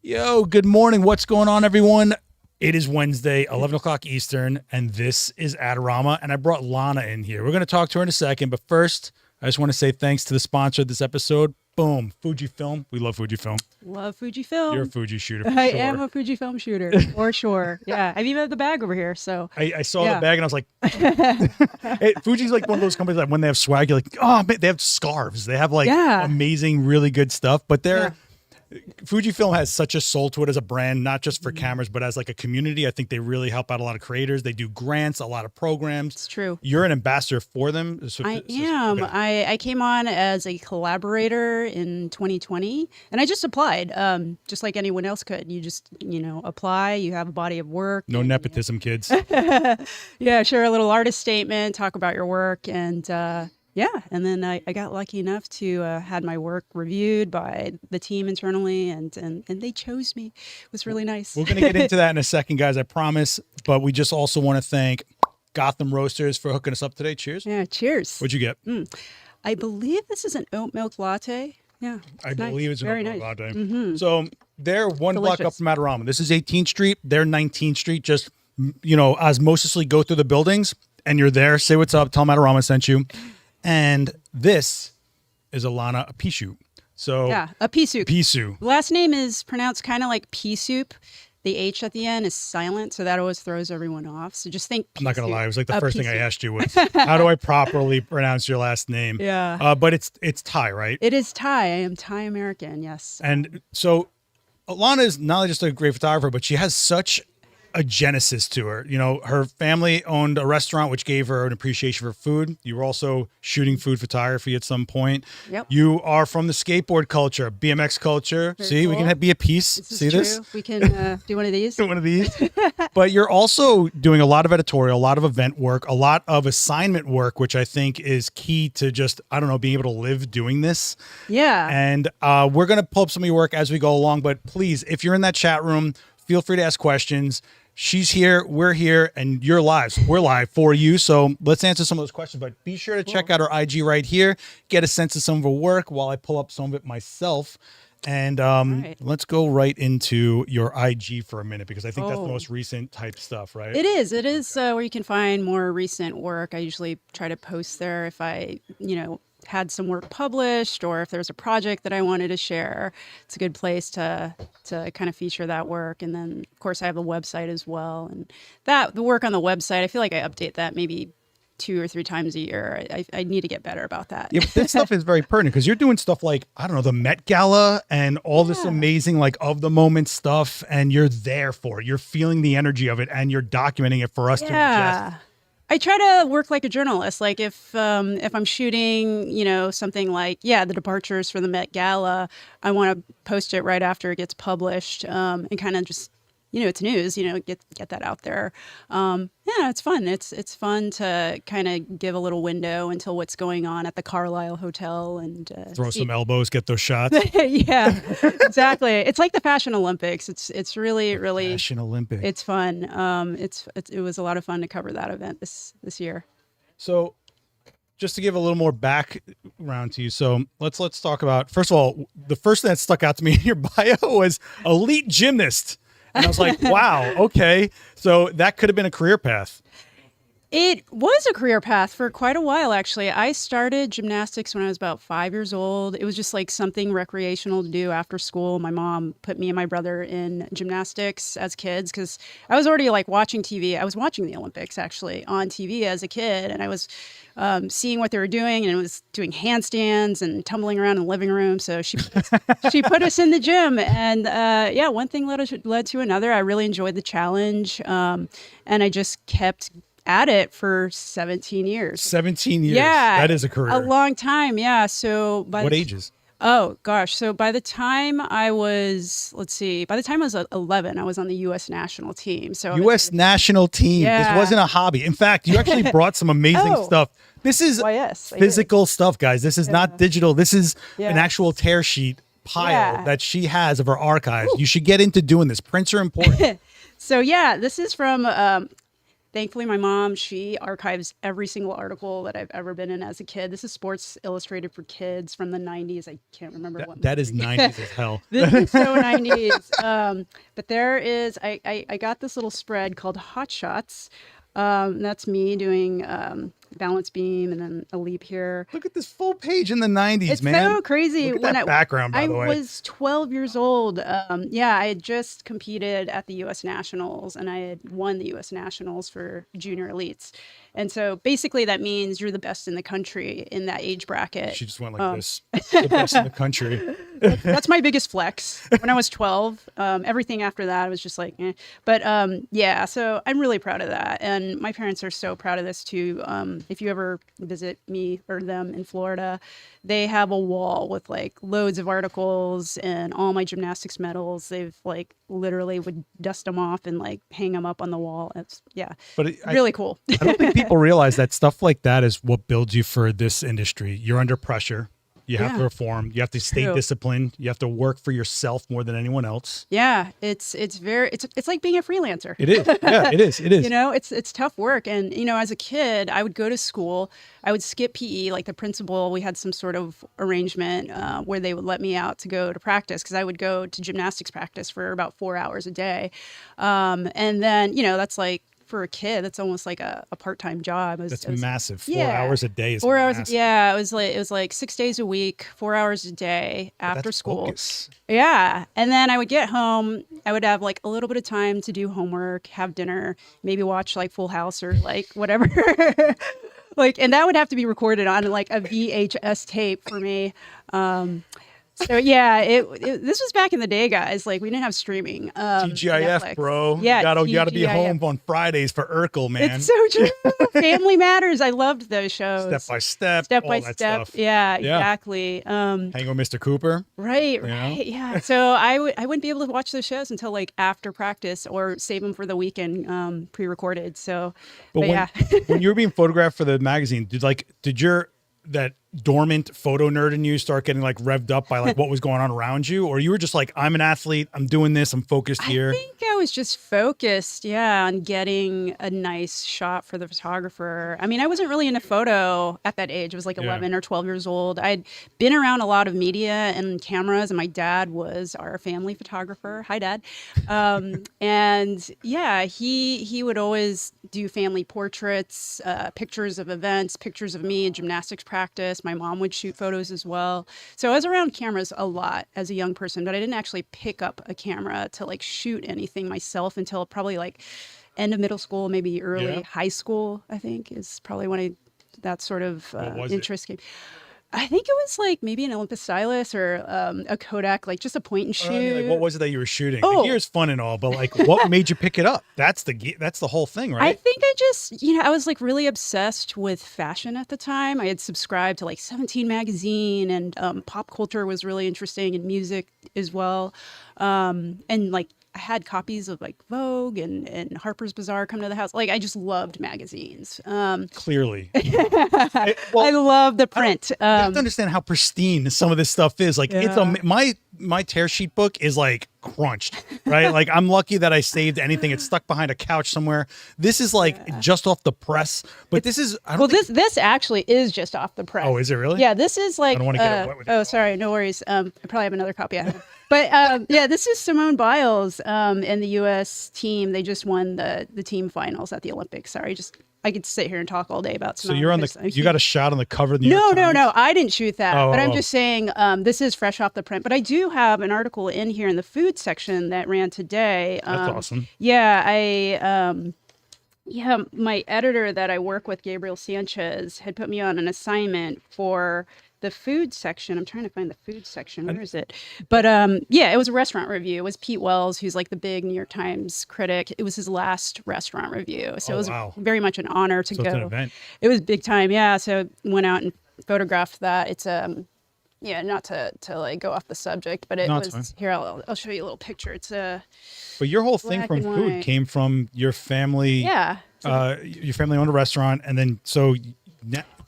Yo, good morning. What's going on, everyone? It is Wednesday, 11 o'clock Eastern, and this is Adorama, and I brought Lanna in here. We're going to talk to her in a second, but first, I just want to say thanks to the sponsor of this episode. Boom, Fujifilm. We love Fujifilm. Love Fujifilm. You're a Fuji shooter. I am a Fujifilm shooter, for sure. Yeah, I've even had the bag over here, so. I saw the bag, and I was like, Fuji's like one of those companies that when they have swag, you're like, oh, man, they have scarves. They have like amazing, really good stuff, but they're... Fujifilm has such a soul to it as a brand, not just for cameras, but as like a community. I think they really help out a lot of creators. They do grants, a lot of programs. It's true. You're an ambassador for them. I am. Okay. I came on as a collaborator in 2020, and I just applied, just like anyone else could. You just, apply. You have a body of work. No nepotism, kids. Yeah, share a little artist statement, talk about your work, and and then I got lucky enough to had my work reviewed by the team internally, and they chose me. It was really nice. We're going to get into that in a second, guys, I promise. But we just also want to thank Gotham Roasters for hooking us up today. Cheers. Yeah, cheers. What'd you get? I believe this is an oat milk latte. Yeah, I believe it's an oat milk latte. Mm-hmm. So they're one block up from Adorama. This is 18th Street. They're 19th Street. Just, osmosisly go through the buildings, and you're there. Say what's up. Tell them Adorama sent you. And this is a Lanna Apisukh. So Apisukh. Apisukh. Last name is pronounced kind of like pea soup. The H at the end is silent, so that always throws everyone off. So just think. I'm not gonna lie, it was like the first thing I asked you was, how do I properly pronounce your last name? Yeah. But it's Thai, right? It is Thai. I am Thai American. Yes. And so Lanna is not only just a great photographer, but she has such a genesis to her. Her family owned a restaurant, which gave her an appreciation for food. You were also shooting food photography at some point. Yep. You are from the skateboard culture, BMX culture. Very See, cool. We can be a piece. See this? We can do one of these. Do one of these. But you're also doing a lot of editorial, a lot of event work, a lot of assignment work, which I think is key to just, being able to live doing this. Yeah. And we're going to pull up some of your work as we go along. But please, if you're in that chat room, feel free to ask questions. She's here, we're here, and you're live. We're live for you. So let's answer some of those questions. But be sure to check out our IG right here. Get a sense of some of her work while I pull up some of it myself. And let's go right into your IG for a minute, because I think that's the most recent type stuff, right? It is. It is where you can find more recent work. I usually try to post there if I, had some work published, or if there's a project that I wanted to share. It's a good place to kind of feature that work. And then, of course, I have a website as well. And the work on the website, I feel like I update that maybe 2 or 3 times a year. I need to get better about that. Yeah, but this stuff is very pertinent, because you're doing stuff like, the Met Gala and all this amazing, like, of the moment stuff, and you're there for it. You're feeling the energy of it, and you're documenting it for us to ingest. I try to work like a journalist. Like if I'm shooting, something like, the departures for the Met Gala, I want to post it right after it gets published, and kind of just, it's news, get that out there. It's fun. It's fun to kind of give a little window into what's going on at the Carlisle Hotel and throw some elbows, get those shots. Yeah, exactly. It's like the Fashion Olympics. It's really Fashion Olympics. It's fun. It was a lot of fun to cover that event this year. So, just to give a little more background to you, so let's talk about, first of all, the first thing that stuck out to me in your bio was elite gymnast. And I was like, wow, okay. So that could have been a career path. It was a career path for quite a while, actually. I started gymnastics when I was about 5 years old. It was just like something recreational to do after school. My mom put me and my brother in gymnastics as kids, because I was already like watching TV. I was watching the Olympics actually on TV as a kid, and I was seeing what they were doing, and it was doing handstands and tumbling around in the living room. So she put us in the gym, and one thing led to another. I really enjoyed the challenge, and I just kept at it for 17 years. 17 years. Yeah. That is a career. A long time. Yeah. So what ages? Oh gosh. So by the time I was, 11, I was on the U.S. national team. So U.S. national team. Yeah. This wasn't a hobby. In fact, you actually brought some amazing stuff. This is physical stuff, guys. This is not digital. This is an actual tear sheet pile that she has of her archives. You should get into doing this. Prints are important. So this is from thankfully, my mom, she archives every single article that I've ever been in as a kid. This is Sports Illustrated for Kids from the 90s. I can't remember what. That is 90s as hell. This is so 90s. But there is, I got this little spread called Hot Shots. That's me doing balance beam and then a leap here. Look at this full page in the 90s, it's man. So crazy. Look at that background, by the way. I was 12 years old. Yeah, I had just competed at the U.S. Nationals, and I had won the U.S. Nationals for junior elites. And so basically that means you're the best in the country in that age bracket. She just went like this. The best in the country. That's my biggest flex. When I was 12, everything after that, I was just like, eh. But yeah, so I'm really proud of that. And my parents are so proud of this too. If you ever visit me or them in Florida, they have a wall with like loads of articles and all my gymnastics medals. They've like literally would dust them off and like hang them up on the wall. It's really cool. I don't think people realize that stuff like that is what builds you for this industry. You're under pressure. You have to perform. You have to stay disciplined. You have to work for yourself more than anyone else. Yeah, it's like being a freelancer. It is. Yeah, it is. It is. You know, it's tough work. And you know, as a kid, I would go to school. I would skip PE. Like the principal, we had some sort of arrangement where they would let me out to go to practice because I would go to gymnastics practice for about 4 hours a day. And then, you know, that's like, for a kid, that's almost like a part-time job. That's massive. 4 hours a day is 4 hours. Massive. Yeah, it was like 6 days a week, 4 hours a day after school. Focus. Yeah, and then I would get home. I would have like a little bit of time to do homework, have dinner, maybe watch like Full House or like whatever. Like, and that would have to be recorded on like a VHS tape for me. So yeah, this was back in the day, guys. Like we didn't have streaming. TGIF, Netflix. Bro. Yeah, you gotta be home on Fridays for Urkel, man. It's so true. Family Matters. I loved those shows. Step by step. Step all by that step. Stuff. Yeah, exactly. Hang with Mr. Cooper. Right. Yeah. So I wouldn't be able to watch those shows until like after practice or save them for the weekend, pre-recorded. So, but yeah. When you were being photographed for the magazine, did your that dormant photo nerd in you start getting like revved up by like what was going on around you, or you were just like, I'm an athlete, I'm doing this, I'm focused here? I think I was just focused, on getting a nice shot for the photographer. I mean, I wasn't really into photo at that age. I was like 11 or 12 years old. I'd been around a lot of media and cameras, and my dad was our family photographer. Hi, Dad. And yeah, he would always do family portraits, pictures of events, pictures of me in gymnastics practice. My mom would shoot photos as well. So I was around cameras a lot as a young person, but I didn't actually pick up a camera to like shoot anything myself until probably like end of middle school, maybe early high school, I think is probably when that sort of interest came. I think it was like maybe an Olympus stylus or a Kodak, like just a point and shoot. I mean, like, what was it that you were shooting? The gear's fun and all, but like, what made you pick it up? That's the whole thing, right? I think I just, I was like really obsessed with fashion at the time. I had subscribed to like 17 magazine, and pop culture was really interesting, and music as well. And like, I had copies of like Vogue and Harper's Bazaar come to the house. Like I just loved magazines. Clearly. I love the print. You have to understand how pristine some of this stuff is. Like it's my tear sheet book is like crunched, right? Like I'm lucky that I saved anything. It's stuck behind a couch somewhere. This is like just off the press, but this is, this actually is just off the press. Oh, is it really? Yeah, this is like, I don't want to get it wet with it. Sorry, no worries. I probably have another copy. But yeah, this is Simone Biles and the U.S. team. They just won the team finals at the Olympics. Sorry, I could sit here and talk all day about Simone. So you're on you got a shot on the cover of the New York Times? No, I didn't shoot that. But I'm just saying this is fresh off the print. But I do have an article in here in the food section that ran today. That's awesome. Yeah, my editor that I work with, Gabriel Sanchez, had put me on an assignment for the food section. I'm trying to find the food section. Where is it? But it was a restaurant review. It was Pete Wells, who's like the big New York Times critic. It was his last restaurant review. So it was very much an honor to go. It's an event. It was big time. Yeah. So went out and photographed that. It's not to like go off the subjct, but it was here. I'll show you a little picture. It's But your whole thing from food came from your family. Yeah. Your family owned a restaurant, and then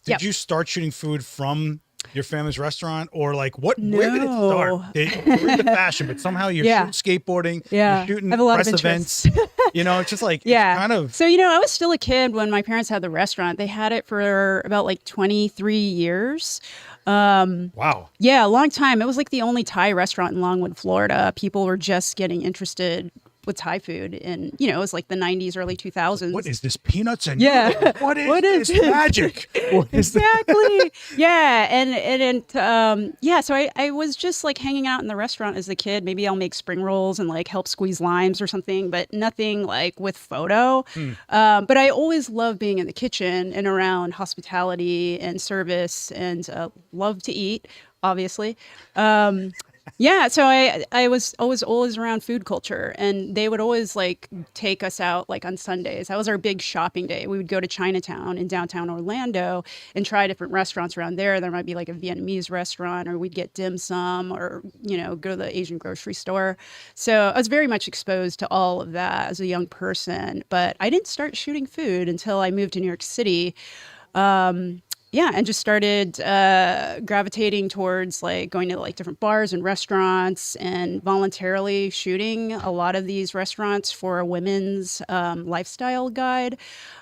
did you start shooting food from your family's restaurant, or like where did it No. start? You're into fashion, but somehow you're Yeah. shooting skateboarding, Yeah. you're shooting I have a lot of press interests. events. It's just like, Yeah. it's kind of. So, I was still a kid when my parents had the restaurant. They had it for about like 23 years. Wow. Yeah, a long time. It was like the only Thai restaurant in Longwood, Florida. People were just getting interested with Thai food. And, it was like the 90s, early 2000s. What is this, peanuts and Yeah. noodles? What is this magic? What is this? Exactly. Yeah. So I was just like hanging out in the restaurant as a kid. Maybe I'll make spring rolls and like help squeeze limes or something, but nothing like with photo. But I always loved being in the kitchen and around hospitality and service, and love to eat, obviously. Yeah, so I was always around food culture, and they would always like take us out like on Sundays. That was our big shopping day. We would go to Chinatown in downtown Orlando and try different restaurants around there. There might be like a Vietnamese restaurant, or we'd get dim sum, or go to the Asian grocery store. So I was very much exposed to all of that as a young person, but I didn't start shooting food until I moved to New York City. Yeah, and just started gravitating towards like going to like different bars and restaurants, and voluntarily shooting a lot of these restaurants for a women's lifestyle guide.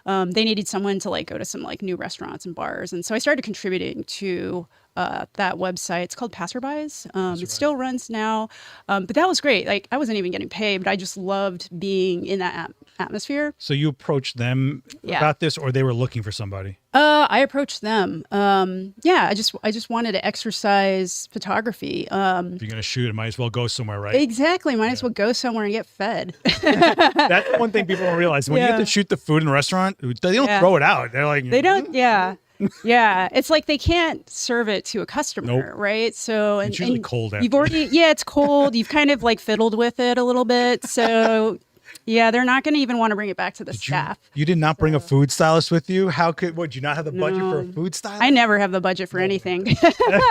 They needed someone to like go to some like new restaurants and bars, and so I started contributing to that website. It's called Passerbys. It still runs now, but that was great. Like I wasn't even getting paid, but I just loved being in that atmosphere. So you approached them about this, or they were looking for somebody? I approached them. I just wanted to exercise photography. If you're gonna shoot, it might as well go somewhere, right? Exactly. Might as well go somewhere and get fed. That's one thing people don't realize. When you have to shoot the food in a restaurant, they don't throw it out. They're like, they don't. Yeah. Yeah, it's like they can't serve it to a customer, right? So it's usually cold. You've already, it's cold. You've kind of like fiddled with it a little bit, so yeah, they're not going to even want to bring it back to the staff. You did not bring a food stylist with you? Would you not have the budget for a food stylist? I never have the budget for anything.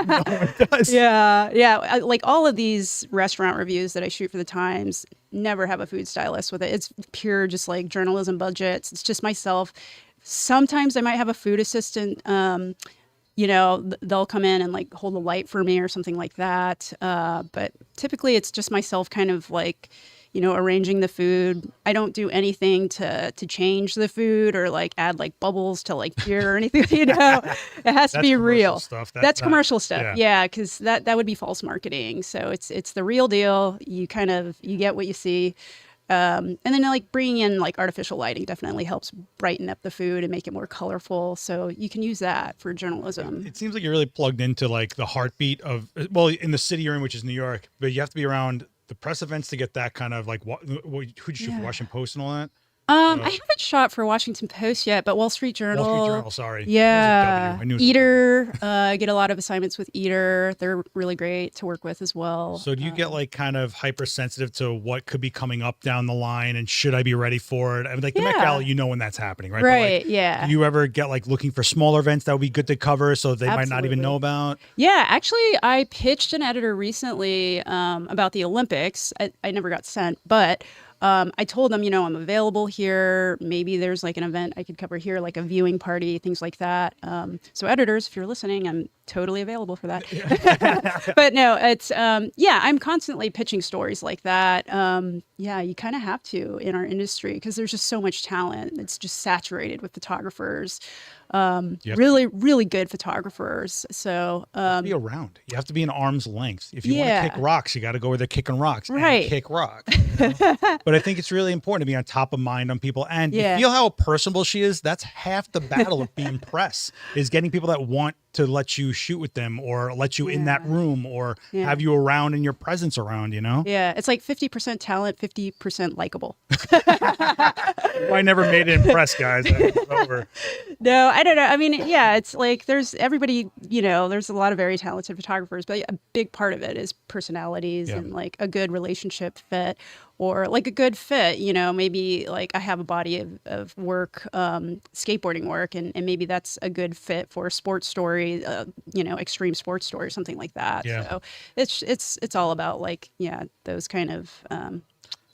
No one does. Yeah. Like all of these restaurant reviews that I shoot for the Times never have a food stylist with it. It's pure just like journalism budgets. It's just myself. Sometimes I might have a food assistant. They'll come in and like hold a light for me or something like that. But typically it's just myself kind of like, arranging the food. I don't do anything to change the food or like add like bubbles to like beer or anything, It has to be real. That's commercial stuff. Yeah. Cause that would be false marketing. So it's the real deal. You get what you see. And then like bringing in like artificial lighting definitely helps brighten up the food and make it more colorful. So you can use that for journalism. It seems like you're really plugged into like the heartbeat of, in the city you're in, which is New York, but you have to be around the press events to get that kind of like, who'd you shoot for, Washington Post and all that? I haven't shot for Washington Post yet, but Wall Street Journal. Wall Street Journal, sorry. Yeah. I knew Eater. I get a lot of assignments with Eater. They're really great to work with as well. So do you get like kind of hypersensitive to what could be coming up down the line, and should I be ready for it? I mean, like the Met Gala, when that's happening, right? Right, but like, do you ever get like looking for smaller events that would be good to cover so they might not even know about? Yeah, actually, I pitched an editor recently about the Olympics. I never got sent, but I told them, I'm available here. Maybe there's like an event I could cover here, like a viewing party, things like that. So editors, if you're listening, I'm totally available for that. But no, it's, I'm constantly pitching stories like that. You kind of have to in our industry because there's just so much talent. It's just saturated with photographers. Really, really good photographers. So you have to be around. You have to be in arm's length. If you want to kick rocks, you got to go where they're kicking rocks and kick rocks. But I think it's really important to be on top of mind on people. And you feel how personable she is. That's half the battle of being press, is getting people that want to let you shoot with them or let you in that room or have you around and your presence around, Yeah, it's like 50% talent, 50% likable. I never made it in press, guys. It's over. No, I don't know. I mean, it's like there's everybody, there's a lot of very talented photographers, but a big part of it is personalities and like a good relationship fit. Or like a good fit, maybe like I have a body of work, skateboarding work, and maybe that's a good fit for a sports story, extreme sports story, something like that. Yeah. So it's all about like, those kind of,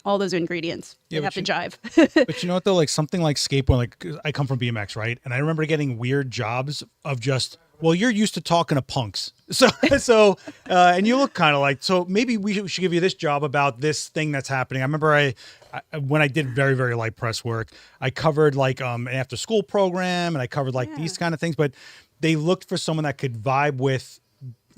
all those ingredients. They have to jive. But you know what though, like something like skateboarding, like I come from BMX, right? And I remember getting weird jobs of just Well, you're used to talking to punks. And you look kind of like, so maybe we should give you this job about this thing that's happening. I remember when I did very, very light press work, I covered like an after school program and I covered like these kind of things, but they looked for someone that could vibe with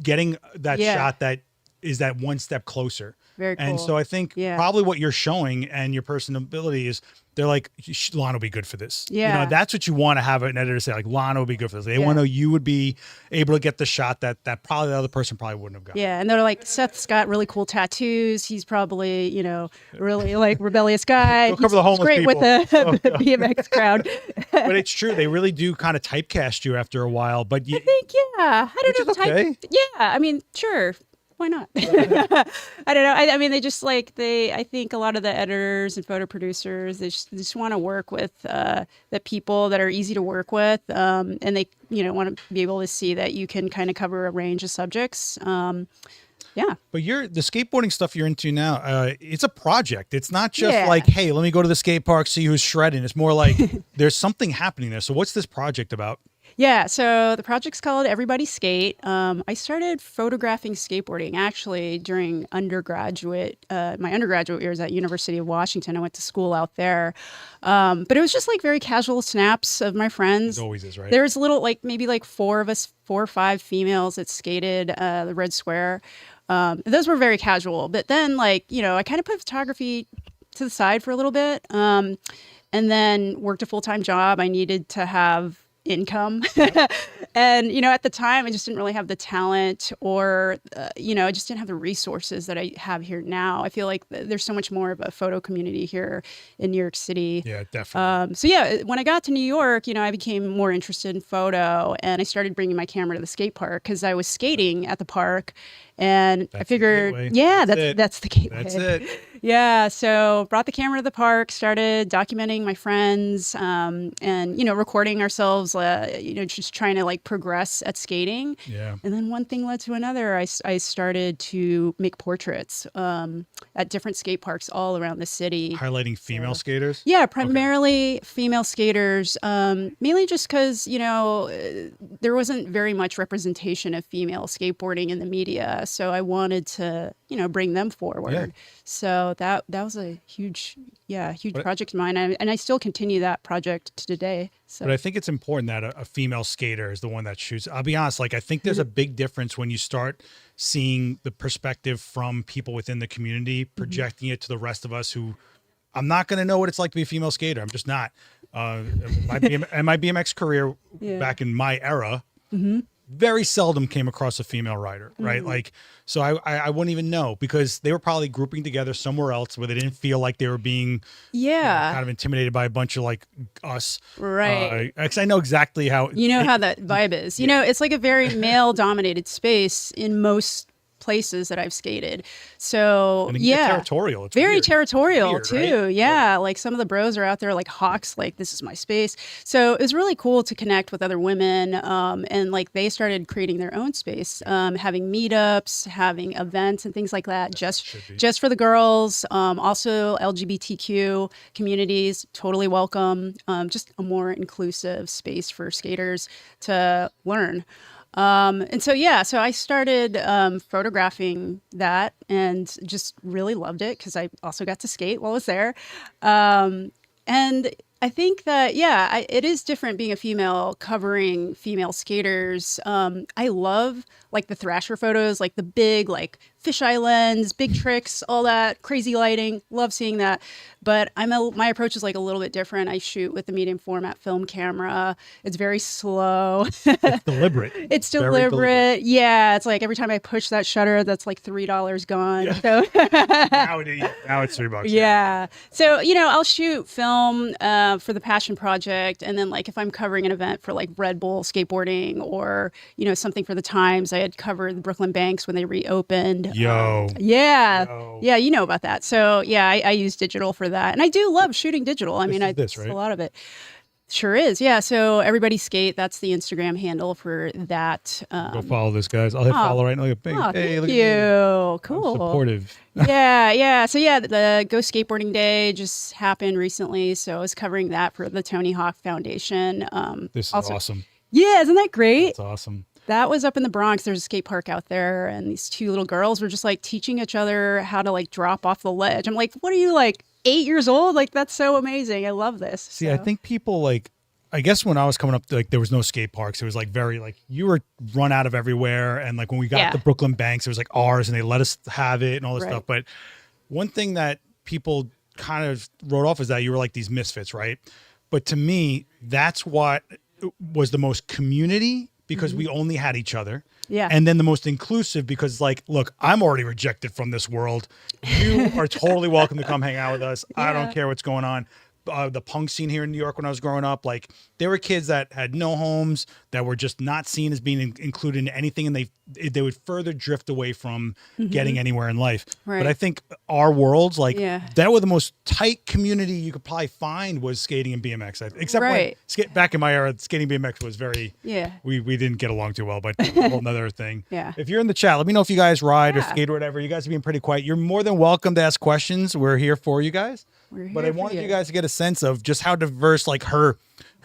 getting that shot that is that one step closer. Very cool. And so I think probably what you're showing and your personability is they're like, Lanna will be good for this. Yeah. You know, that's what you want to have an editor say, like, Lanna will be good for this. They want to know you would be able to get the shot that probably the other person probably wouldn't have got. Yeah. And they're like, Seth's got really cool tattoos. He's probably, you know, really like rebellious guy. He'll cover the homeless great people. With the BMX crowd. But it's true. They really do kind of typecast you after a while. But I think, I don't know. Okay. Yeah. I mean, sure. Why not? I don't know. I mean, they just like I think a lot of the editors and photo producers, they just want to work with the people that are easy to work with. And they, you know, want to be able to see that you can kind of cover a range of subjects. Yeah. But the skateboarding stuff you're into now, it's a project. It's not just like, hey, let me go to the skate park, see who's shredding. It's more like there's something happening there. So what's this project about? Yeah, so the project's called Everybody Skate. I started photographing skateboarding actually during my undergraduate years at University of Washington. I went to school out there. But it was just like very casual snaps of my friends. It always is, right? There's maybe 4 or 5 females that skated the Red Square. Those were very casual. But then I kind of put photography to the side for a little bit and then worked a full-time job. I needed to have income. And, at the time I just didn't really have the talent or, I just didn't have the resources that I have here now. I feel like there's so much more of a photo community here in New York City. Yeah, definitely. When I got to New York, I became more interested in photo and I started bringing my camera to the skate park because I was skating at the park. And I figured, that's the gateway. That's it. Yeah. So brought the camera to the park, started documenting my friends, and, recording ourselves, just trying to progress at skating. Yeah. And then one thing led to another. I started to make portraits, at different skate parks all around the city. Highlighting female skaters? Yeah, primarily female skaters, mainly just because, there wasn't very much representation of female skateboarding in the media. So I wanted to, bring them forward. Yeah. So that was a huge project of mine. And I still continue that project to today. So. But I think it's important that a female skater is the one that shoots. I'll be honest, I think there's a big difference when you start seeing the perspective from people within the community, projecting it to the rest of us who I'm not going to know what it's like to be a female skater. I'm just not. In my BMX career back in my era, very seldom came across a female rider, right? So I wouldn't even know because they were probably grouping together somewhere else where they didn't feel like they were being kind of intimidated by a bunch of us. Right. Because I know exactly how. How that vibe is. It's like a very male dominated space in most places that I've skated. So and territorial. It's very weird. Territorial weird, too. Right? Yeah. Some of the bros are out there like hawks, this is my space. So it was really cool to connect with other women. And they started creating their own space, having meetups, having events and things like that. Just for the girls. Also LGBTQ communities, totally welcome. Just a more inclusive space for skaters to learn. So I started photographing that and just really loved it because I also got to skate while I was there. And I think that, it is different being a female covering female skaters. I love the Thrasher photos, the big fisheye lens, big tricks, all that crazy lighting. Love seeing that. But my approach is a little bit different. I shoot with the medium format film camera. It's very slow. It's deliberate. It's deliberate. Yeah. It's every time I push that shutter, that's $3 gone. Yeah. So now it's $3. Yeah. So, I'll shoot film for the passion project. And then if I'm covering an event for Red Bull skateboarding or, something for the Times, I had covered the Brooklyn Banks when they reopened. Yo. Yeah, you know about that. So I use digital for that, and I do love shooting digital. I mean, right? A lot of it. Sure is. Yeah. So Everybody Skate. That's the Instagram handle for that. Go follow this, guys. I'll hit follow right now. Look at big. Hey, thank look you. At me. Cool. I'm supportive. Yeah. So the Go Skateboarding Day just happened recently. So I was covering that for the Tony Hawk Foundation. This is awesome. Yeah, isn't that great? That's awesome. that was up in the Bronx. There's a skate park out there, and these two little girls were just like teaching each other how to like drop off the ledge. I'm like, what are you, like 8 years old? Like, that's so amazing. I love this. See, so. I think people like, I guess when I was coming up, like there was no skate parks. It was like very like you were run out of everywhere. And like when we got the Brooklyn Banks, it was like ours and they let us have it and all this stuff. But one thing that people kind of wrote off is that you were like these misfits, right? But to me, that's what was the most community because we only had each other. Yeah. And then the most inclusive because like, look, I'm already rejected from this world. You are totally welcome to come hang out with us. I don't care what's going on. The punk scene here in New York when I was growing up, like there were kids that had no homes that were just not seen as being included in anything. And they would further drift away from getting anywhere in life. But I think our worlds, like that were the most tight community you could probably find was skating and BMX. Except when back in my era, skating BMX was very, we didn't get along too well, but a whole nother thing. If you're in the chat, let me know if you guys ride or skate or whatever. You guys are being pretty quiet. You're more than welcome to ask questions. We're here for you guys. But I wanted you guys to get a sense of just how diverse like her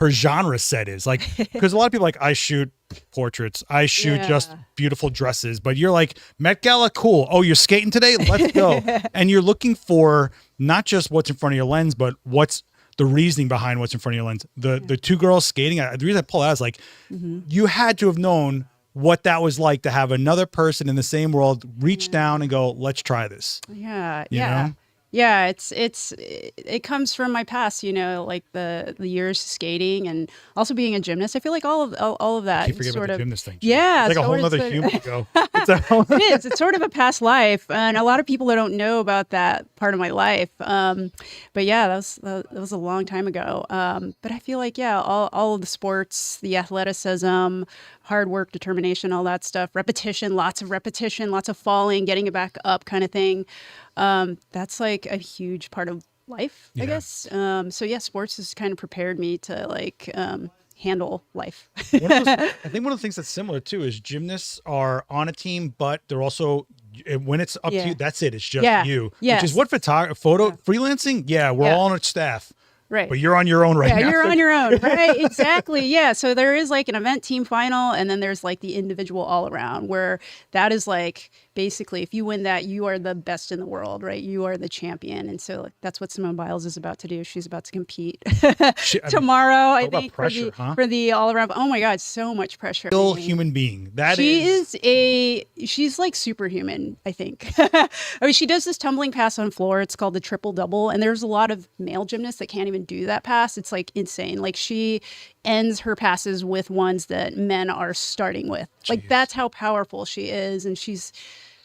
genre set is. Like, because a lot of people like, I shoot portraits, I shoot just beautiful dresses, but you're like, Met Gala, cool. Oh, you're skating today? Let's go. And you're looking for not just what's in front of your lens, but what's the reasoning behind what's in front of your lens. The two girls skating, the reason I pull out is like, you had to have known what that was like to have another person in the same world reach down and go, let's try this. You know? Yeah, it comes from my past, you know, like the years skating and also being a gymnast. I feel like all of that. You forget about the gymnast thing. Yeah, it's like a whole other human ago. It is. It's sort of a past life, and a lot of people don't know about that part of my life. But yeah, that was a long time ago. But I feel like all of the sports, the athleticism, hard work, determination, all that stuff, repetition, lots of falling, getting it back up, kind of thing. That's like a huge part of life, I guess. So yeah, sports has kind of prepared me to like handle life. I think one of the things that's similar too is gymnasts are on a team, but they're also, when it's up to you, that's it. It's just you. Yes. Which is what freelancing. Yeah, we're all on a staff. Right. But you're on your own right now. Yeah, you're on your own. Right. Exactly. Yeah. So there is like an event team final, and then there's like the individual all around, where that is like basically if you win that, you are the best in the world, right? You are the champion. And so that's what Simone Biles is about to do. She's about to compete tomorrow, I think, pressure, for the all around. Oh my God, so much pressure. Real human being. She's like superhuman, I think. I mean, she does this tumbling pass on floor. It's called the triple double. And there's a lot of male gymnasts that can't even do that pass. It's like insane. Like she ends her passes with ones that men are starting with. Jeez. Like that's how powerful she is. And she's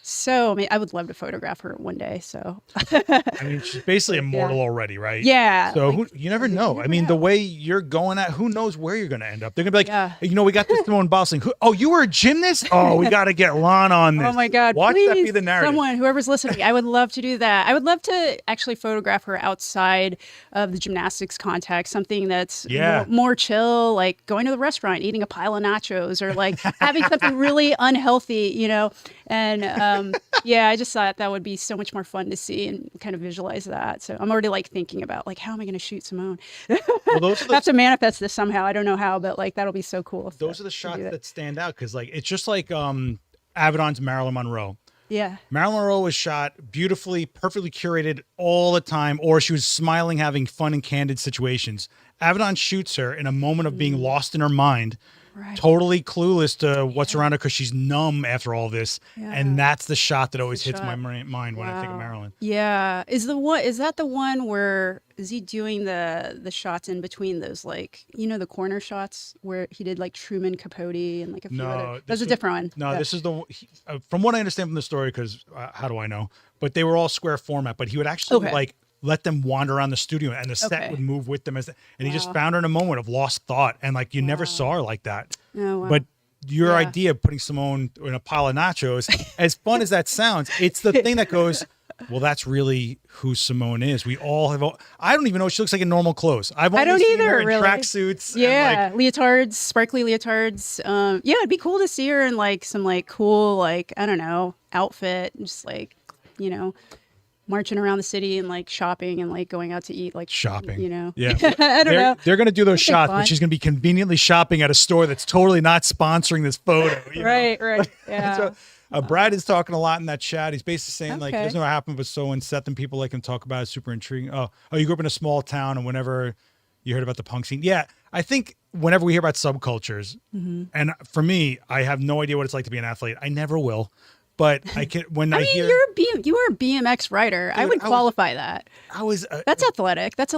so, I mean, I would love to photograph her one day. So, I mean, she's basically immortal already, right? Yeah. So like, you never know. I mean, the way you're going at, who knows where you're going to end up? They're going to be like, you know, we got this Simone Biles thing. Oh, you were a gymnast? Oh, we got to get Lana on this. Oh my God. Watch please, that be the narrative. Someone, whoever's listening, I would love to do that. I would love to actually photograph her outside of the gymnastics context, something that's more chill, like going to the restaurant, eating a pile of nachos, or like having something really unhealthy, you know? And I just thought that would be so much more fun to see and kind of visualize that. So I'm already like thinking about like, how am I going to shoot Simone? Well, those are I have to manifest this somehow. I don't know how, but like that'll be so cool. Those are the shots that stand out because like it's just like Avedon's Marilyn Monroe. Yeah. Marilyn Monroe was shot beautifully, perfectly curated all the time, or she was smiling, having fun and candid situations. Avedon shoots her in a moment of being lost in her mind. Right. Totally clueless to what's around her because she's numb after all this, and that's the shot that always hits my mind when I think of Marilyn. Yeah, is that the one where is he doing the shots in between those, like, you know, the corner shots where he did like Truman Capote and like a few other? That's a different one. No, this is the from what I understand from the story, because how do I know? But they were all square format. But he would actually like let them wander around the studio and the set would move with them and he just found her in a moment of lost thought, and like you never saw her like that. But your idea of putting Simone in a pile of nachos, as fun as that sounds, it's the thing that goes, well, that's really who Simone is. We all have. I don't even know what she looks like in normal clothes. I don't seen her in tracksuits. Yeah, like, leotards, sparkly leotards. It'd be cool to see her in like some like cool, like, I don't know, outfit, just like, you know, marching around the city and like shopping and like going out to eat, like shopping. you know. Yeah. I don't know. They're going to do those It'd be shots, fun. but she's going to be conveniently shopping at a store that's totally not sponsoring this photo. You know? Right. Yeah. So, Brad is talking a lot in that chat. He's basically saying like, Okay. it doesn't know what happened, but so when Seth and people like him talk about it, it's super intriguing. Oh, you grew up in a small town, and whenever you heard about the punk scene, yeah, I think whenever we hear about subcultures, and for me, I have no idea what it's like to be an athlete. I never will, but I can when I I mean, hear. you were a BMX rider. I Dude, would qualify that. I was That's athletic. That's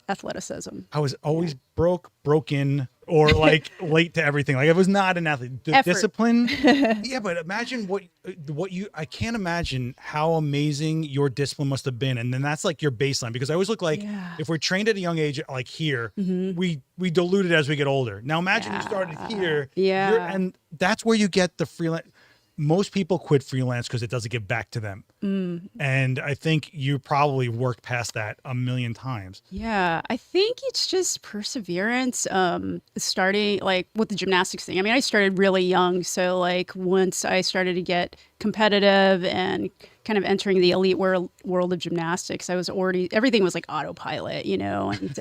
athleticism. I was always broken, or like late to everything. Like I was not an athlete. Effort. Discipline. Yeah, but imagine what I can't imagine how amazing your discipline must have been. And then that's like your baseline, because I always look like if we're trained at a young age, like here, we dilute it as we get older. Now imagine you started here. Yeah. And that's where you get the freelance. Most people quit freelance because it doesn't give back to them. And I think you probably worked past that a million times. Yeah, I think it's just perseverance. Starting like with the gymnastics thing. I mean, I started really young, so like once I started to get competitive and kind of entering the elite world of gymnastics, I was already, everything was like autopilot, you know. And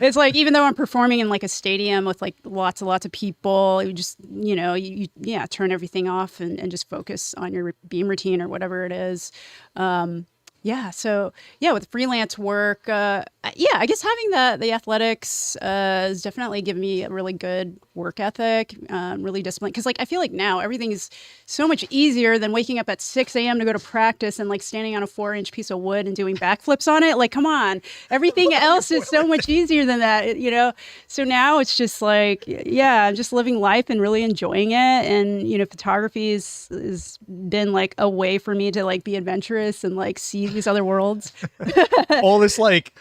it's like, even though I'm performing in like a stadium with like lots of people, you just, you know, you turn everything off and just focus on your beam routine or whatever it is. So with freelance work, I guess having the athletics has definitely given me a really good work ethic, really disciplined. Because like I feel like now everything is so much easier than waking up at 6 a.m. to go to practice and like standing on a 4-inch piece of wood and doing backflips on it. Like, come on, everything else is so much easier than that, you know. So now it's just like, I'm just living life and really enjoying it. And you know, photography is been like a way for me to like be adventurous and like see these other worlds. All this like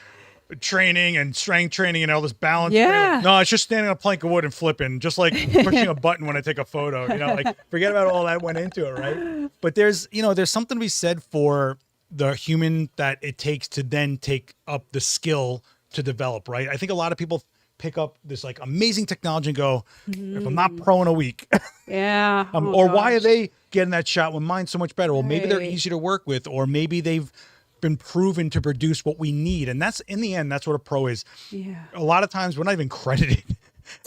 training and strength training and all this balance. Yeah. No, it's just standing on a plank of wood and flipping, just like pushing a button when I take a photo. You know, like forget about all that went into it, right? But there's something to be said for the human that it takes to then take up the skill to develop, right? I think a lot of people pick up this like amazing technology and go, if I'm not pro in a week, Yeah. why are they getting that shot when mine's so much better? Well, maybe they're Right. easy to work with, or maybe they've been proven to produce what we need. And that's, in the end, that's what a pro is. Yeah. A lot of times we're not even credited.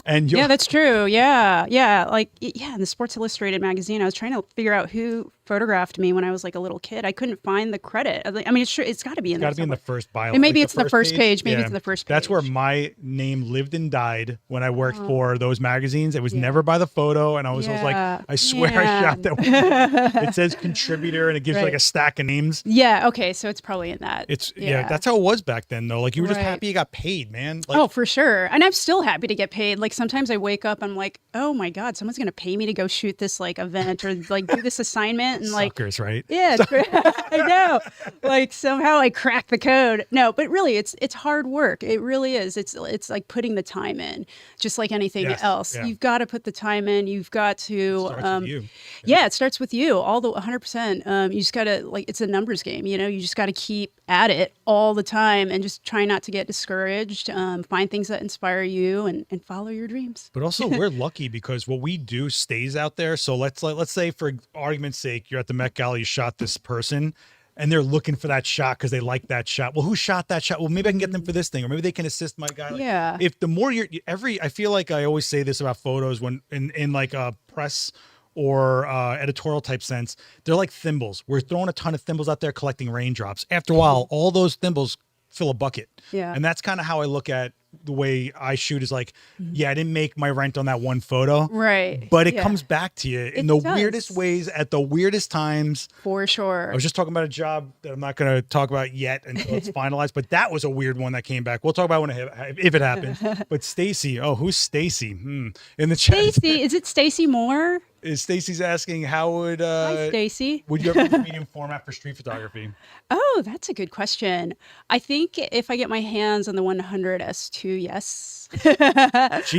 And Yeah, that's true. Yeah. Like, in the Sports Illustrated magazine, I was trying to figure out who photographed me when I was like a little kid. I couldn't find the credit. I mean, it's got to be in there. got to be in the first bio. And maybe like it's the first page. Maybe it's the first page. That's where my name lived and died when I worked for those magazines. It was never by the photo. And I was always like, I swear I shot that one. It says contributor and it gives you like a stack of names. Yeah. Okay. So it's probably in that. That's how it was back then though. Like you were just Right. happy you got paid, man. Like, Oh, for sure. And I'm still happy to get paid. Like sometimes I wake up, I'm like, oh my God, someone's going to pay me to go shoot this like event or like do this assignment. And like, suckers, right? yeah, I know. Like somehow I cracked the code. No, but really it's hard work. It really is. It's like putting the time in, just like anything else. Yeah. You've got to put the time in. You've got to, Starts with you. yeah, it starts with you. All the 100%. You just got to like, it's a numbers game, you know, you just got to keep at it all the time and just try not to get discouraged. Find things that inspire you and follow your dreams. But also we're lucky because what we do stays out there. So let's say for argument's sake, you're at the Met Gala, you shot this person and they're looking for that shot because they like that shot. Well, who shot that shot? Well, maybe I can get them for this thing, or maybe they can assist my guy. Like, Yeah. If the more I feel like I always say this about photos when in like a press or editorial type sense, they're like thimbles. We're throwing a ton of thimbles out there collecting raindrops. After a while, all those thimbles fill a bucket. Yeah. And that's kind of how I look at the way I shoot is like, I didn't make my rent on that one photo. Right. But it Yeah. comes back to you in It the does. weirdest ways at the weirdest times. For sure. I was just talking about a job that I'm not going to talk about yet until it's finalized, but that was a weird one that came back. We'll talk about if it happens. But Stacy, who's Stacy? In the chat, Stacy, is it Stacy Moore? is Stacy's asking how would Hi, Stacy. would you ever do medium format for street photography? Oh, that's a good question. I think if I get my hands on the 100 S2, yes. Gee,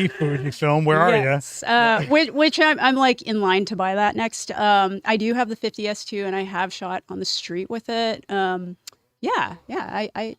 Fujifilm, where are you? Yes. Which I'm like in line to buy that next. I do have the 50 S2 and I have shot on the street with it. I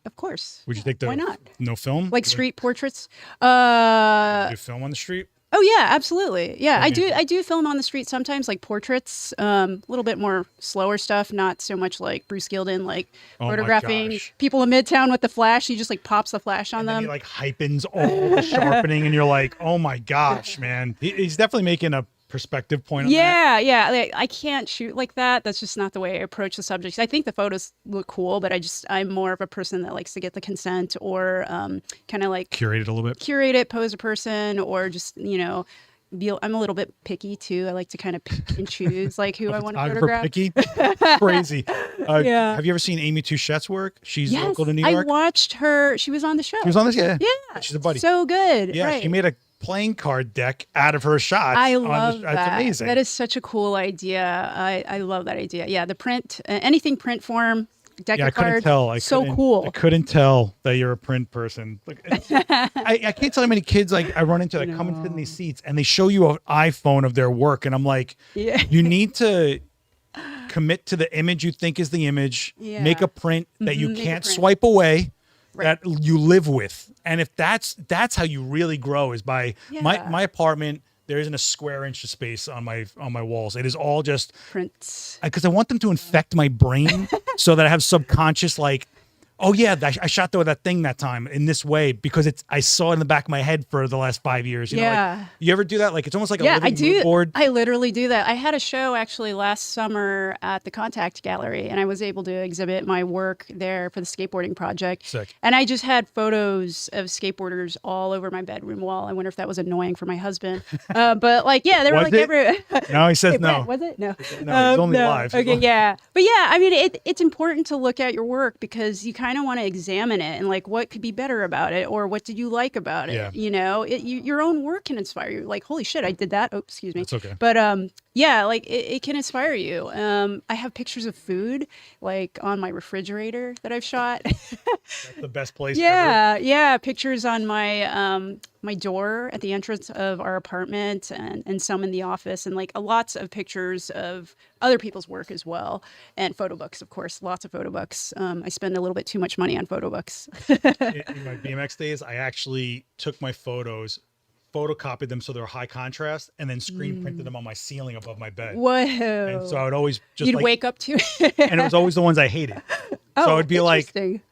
of course. Would you take the Why not? no film? Like street portraits? Do you film on the street? Oh yeah, absolutely. Yeah, Okay. I do film on the street sometimes, like portraits, a little bit more slower stuff, not so much like Bruce Gilden, like Oh my photographing gosh. people in Midtown with the flash. He just like pops the flash on And then he them. like hypens all the sharpening, and you're like, oh my gosh, man. He's definitely making a perspective point on that. Yeah, yeah. Like, I can't shoot like that. That's just not the way I approach the subjects. I think the photos look cool, but I'm more of a person that likes to get the consent or kind of like Curate it a little bit. curate it, pose a person, or just, I'm a little bit picky too. I like to kind of pick and choose like who I want to Photographer photograph. picky. Crazy. Yeah. Have you ever seen Amy Touchette's work? She's Yes, local to New I York. watched her. She was on the show. She was on this, yeah. Yeah, She's a buddy. so good. Yeah, right. she made a playing card deck out of her shots. I on love It's that. amazing. That is such a cool idea. I love that idea. Yeah, the print, anything print form, deck Yeah, I of couldn't cards. tell. So cool. I couldn't tell that you're a print person. Like, I can't tell how many kids like I run into that come and sit in these seats and they show you an iPhone of their work, and I'm like, Yeah. you need to commit to the image you think is the image. Yeah. Make a print that you make a can't print. swipe away. Right. That you live with, and if that's how you really grow is by Yeah. my apartment. There isn't a square inch of space on my walls. It is all just Prints. because I want them to infect my brain so that I have subconscious like, oh yeah, I shot that thing that time in this way because I saw it in the back of my head for the last 5 years. You know, Yeah. like, you ever do that? Like it's almost like a Yeah, I living do. mood board. I literally do that. I had a show actually last summer at the Contact Gallery, and I was able to exhibit my work there for the skateboarding project. Sick. And I just had photos of skateboarders all over my bedroom wall. I wonder if that was annoying for my husband. But like, yeah, they were Was like it? everywhere. No, he says Wait, no. was it? No. No, it's only live. Okay, yeah. But yeah, I mean, it's important to look at your work because you kind of want to examine it and like what could be better about it or what did you like about it? Yeah. You know, your own work can inspire you. Like, holy shit, I did that. Oh, excuse me. It's okay. But yeah, like it can inspire you. I have pictures of food like on my refrigerator that I've shot. That's the best place ever. Yeah, pictures on my my door at the entrance of our apartment and some in the office and like lots of pictures of other people's work as well and photo books, of course, lots of photo books. I spend a little bit too much money on photo books. In my BMX days, I actually took my photos, photocopied them so they were high contrast, and then screen printed them on my ceiling above my bed. Whoa. And so I would always just You'd like, wake up to it. and it was always the ones I hated. So it'd be like, interesting.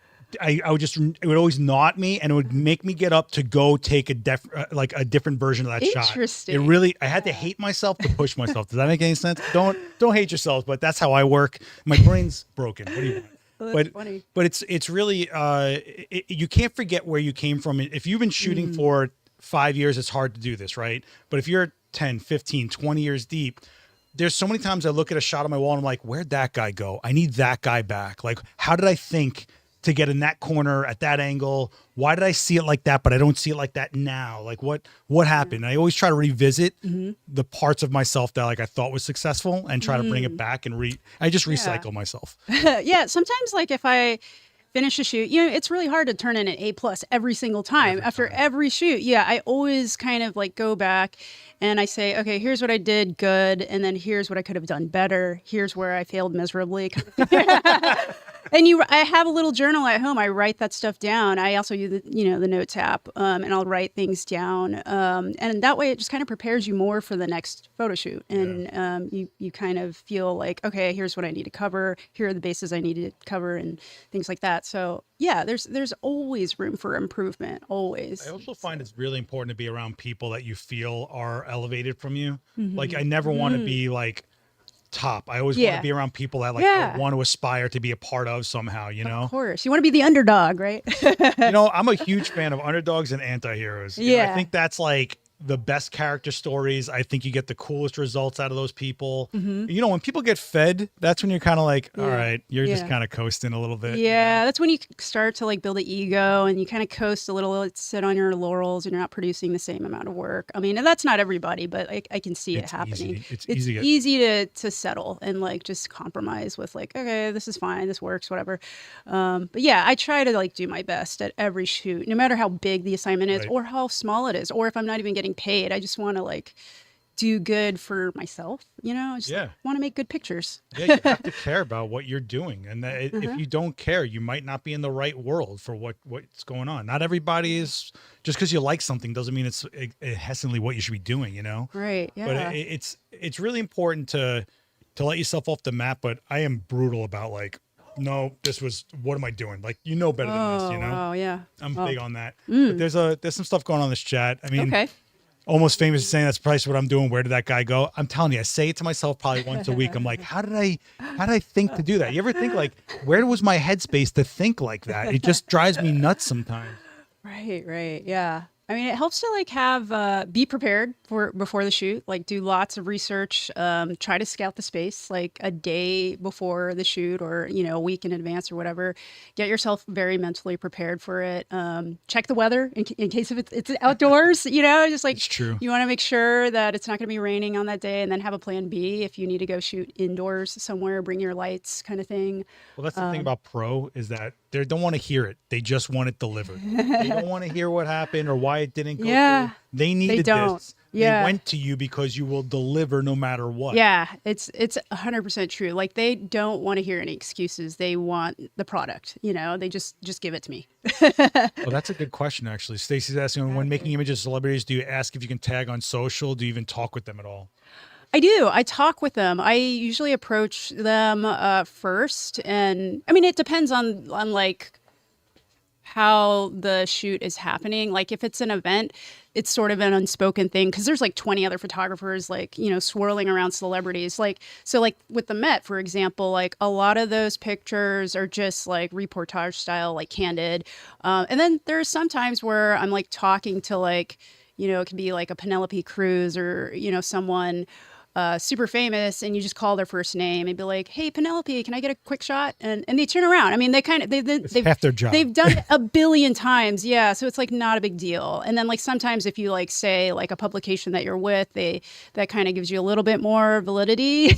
I would just, it would always knot me and it would make me get up to go take a different version of that shot. Interesting. It really, I had to hate myself to push myself. Does that make any sense? Don't hate yourselves, but that's how I work. My brain's broken. What do you want? Well, that's funny. But it's really, you can't forget where you came from. If you've been shooting for 5 years, it's hard to do this, right? But if you're 10, 15, 20 years deep, there's so many times I look at a shot on my wall and I'm like, where'd that guy go? I need that guy back. Like, how did I think to get in that corner at that angle? Why did I see it like that, but I don't see it like that now? Like what happened? And I always try to revisit the parts of myself that like I thought was successful and try to bring it back and I just recycle myself. Yeah, sometimes like if I finish a shoot, you know, it's really hard to turn in an A+ every single time after every shoot. Yeah, I always kind of like go back and I say, okay, here's what I did good, and then here's what I could have done better. Here's where I failed miserably. And I have a little journal at home. I write that stuff down. I also use the Notes app, and I'll write things down. And that way, it just kind of prepares you more for the next photo shoot. And you kind of feel like, okay, here's what I need to cover. Here are the bases I need to cover, and things like that. So yeah, there's always room for improvement. Always. I also find it's really important to be around people that you feel are elevated from you. Like I never want to be like top. I always want to be around people that like I want to aspire to be a part of somehow, you know? Of course. You want to be the underdog, right? You know, I'm a huge fan of underdogs and anti-heroes. You know, I think that's like the best character stories. I think you get the coolest results out of those people. You know, when people get fed, that's when you're kind of like, all right, you're just kind of coasting a little bit. Yeah, that's when you start to like build an ego and you kind of coast a little, sit on your laurels and you're not producing the same amount of work. I mean, and that's not everybody, but I can see it happening. It's easy to settle and like just compromise with like, okay, this is fine, this works, whatever. But yeah, I try to like do my best at every shoot, no matter how big the assignment is or how small it is, or if I'm not even getting paid. I just want to like do good for myself, you know, I just Yeah. want to make good pictures. Yeah, you have to care about what you're doing, and that if you don't care, you might not be in the right world for what's going on. Not everybody is, just because you like something doesn't mean it's essentially what you should be doing, you know. Right. Yeah. But it's really important to let yourself off the map. But I am brutal about like, no, what am I doing? Like, you know better than this, you know. Oh yeah. I'm big on that. But there's some stuff going on in this chat. I mean, Okay. Almost Famous is saying that's precisely what I'm doing. Where did that guy go? I'm telling you, I say it to myself probably once a week. I'm like, how did I think to do that? You ever think like, where was my headspace to think like that? It just drives me nuts sometimes. Right. Yeah. I mean, it helps to like have be prepared before the shoot. Like, do lots of research. Try to scout the space like a day before the shoot, or a week in advance or whatever. Get yourself very mentally prepared for it. Check the weather in case if it's outdoors. Just like It's true. You want to make sure that it's not going to be raining on that day, and then have a plan B if you need to go shoot indoors somewhere. Bring your lights, kind of thing. Well, that's the thing about pro is that they don't want to hear it. They just want it delivered. They don't want to hear what happened or why it didn't go through. They needed this. Yeah. They went to you because you will deliver no matter what. Yeah, it's 100% true. Like, they don't want to hear any excuses. They want the product. They just give it to me. Well, that's a good question, actually. Stacy's asking, when making images of celebrities, do you ask if you can tag on social? Do you even talk with them at all? I do. I talk with them. I usually approach them first, and I mean, it depends on like how the shoot is happening. Like, if it's an event, it's sort of an unspoken thing because there's like 20 other photographers like swirling around celebrities. Like, so like with the Met, for example, like a lot of those pictures are just like reportage style, like candid, and then there's sometimes where I'm like talking to like it can be like a Penelope Cruz or someone super famous, and you just call their first name and be like, "Hey, Penelope, can I get a quick shot?" And they turn around. I mean, they've half their job. They've done it a billion times, yeah. So it's like not a big deal. And then like sometimes if you like say like a publication that you're with, that kind of gives you a little bit more validity.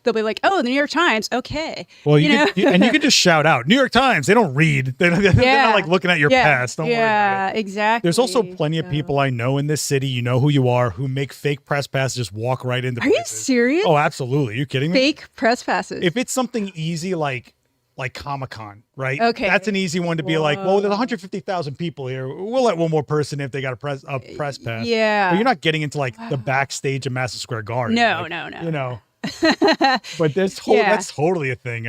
They'll be like, "Oh, the New York Times, okay." Well, you can just shout out New York Times. They don't read. They're not like looking at your past. Don't worry about it. Exactly. There's also plenty of people I know in this city. You know who you are, who make fake press passes, just walk right into. Are you serious? Oh, absolutely. Are you kidding me? Fake press passes. If it's something easy like Comic-Con, right? Okay. That's an easy one to be like, well, there's 150,000 people here. We'll let one more person if they got a press pass. Yeah. But you're not getting into like the backstage of Madison Square Garden. No, like, no. But that's totally a thing.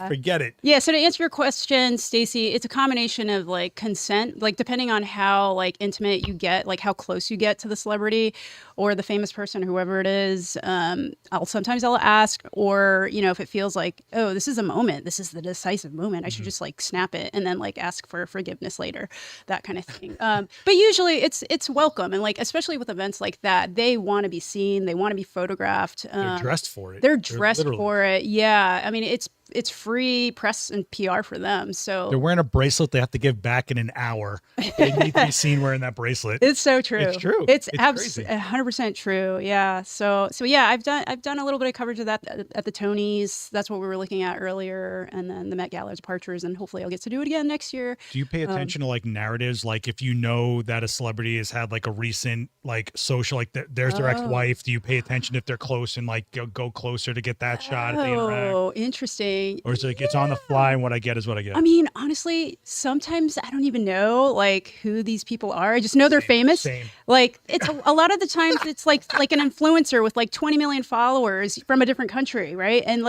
Forget it. Yeah, so to answer your question, Stacy, it's a combination of like consent, like depending on how like intimate you get, like how close you get to the celebrity or the famous person, whoever it is. I'll ask, or if it feels like, oh, this is a moment, this is the decisive moment, I should just like snap it and then like ask for forgiveness later, that kind of thing. But usually it's welcome, and like especially with events like that, they want to be seen, they want to be photographed. They're dressed for it. They're dressed for it. Yeah. I mean, it's free press and PR for them. So they're wearing a bracelet they have to give back in an hour. They need to be seen wearing that bracelet. It's so true. It's true. It's crazy. 100% true. Yeah. So yeah, I've done a little bit of coverage of that at the Tonys. That's what we were looking at earlier, and then the Met Gala departures, and hopefully I'll get to do it again next year. Do you pay attention to like narratives? Like if you know that a celebrity has had like a recent like social, like there's their ex-wife, do you pay attention if they're close and like go closer to get that shot if they interact? Oh, interesting. Or is it like it's on the fly and what I get is what I get? I mean, honestly, sometimes I don't even know like who these people are. I just know they're famous. Same. Like it's a lot of the times it's like an influencer with like 20 million followers from a different country, right? And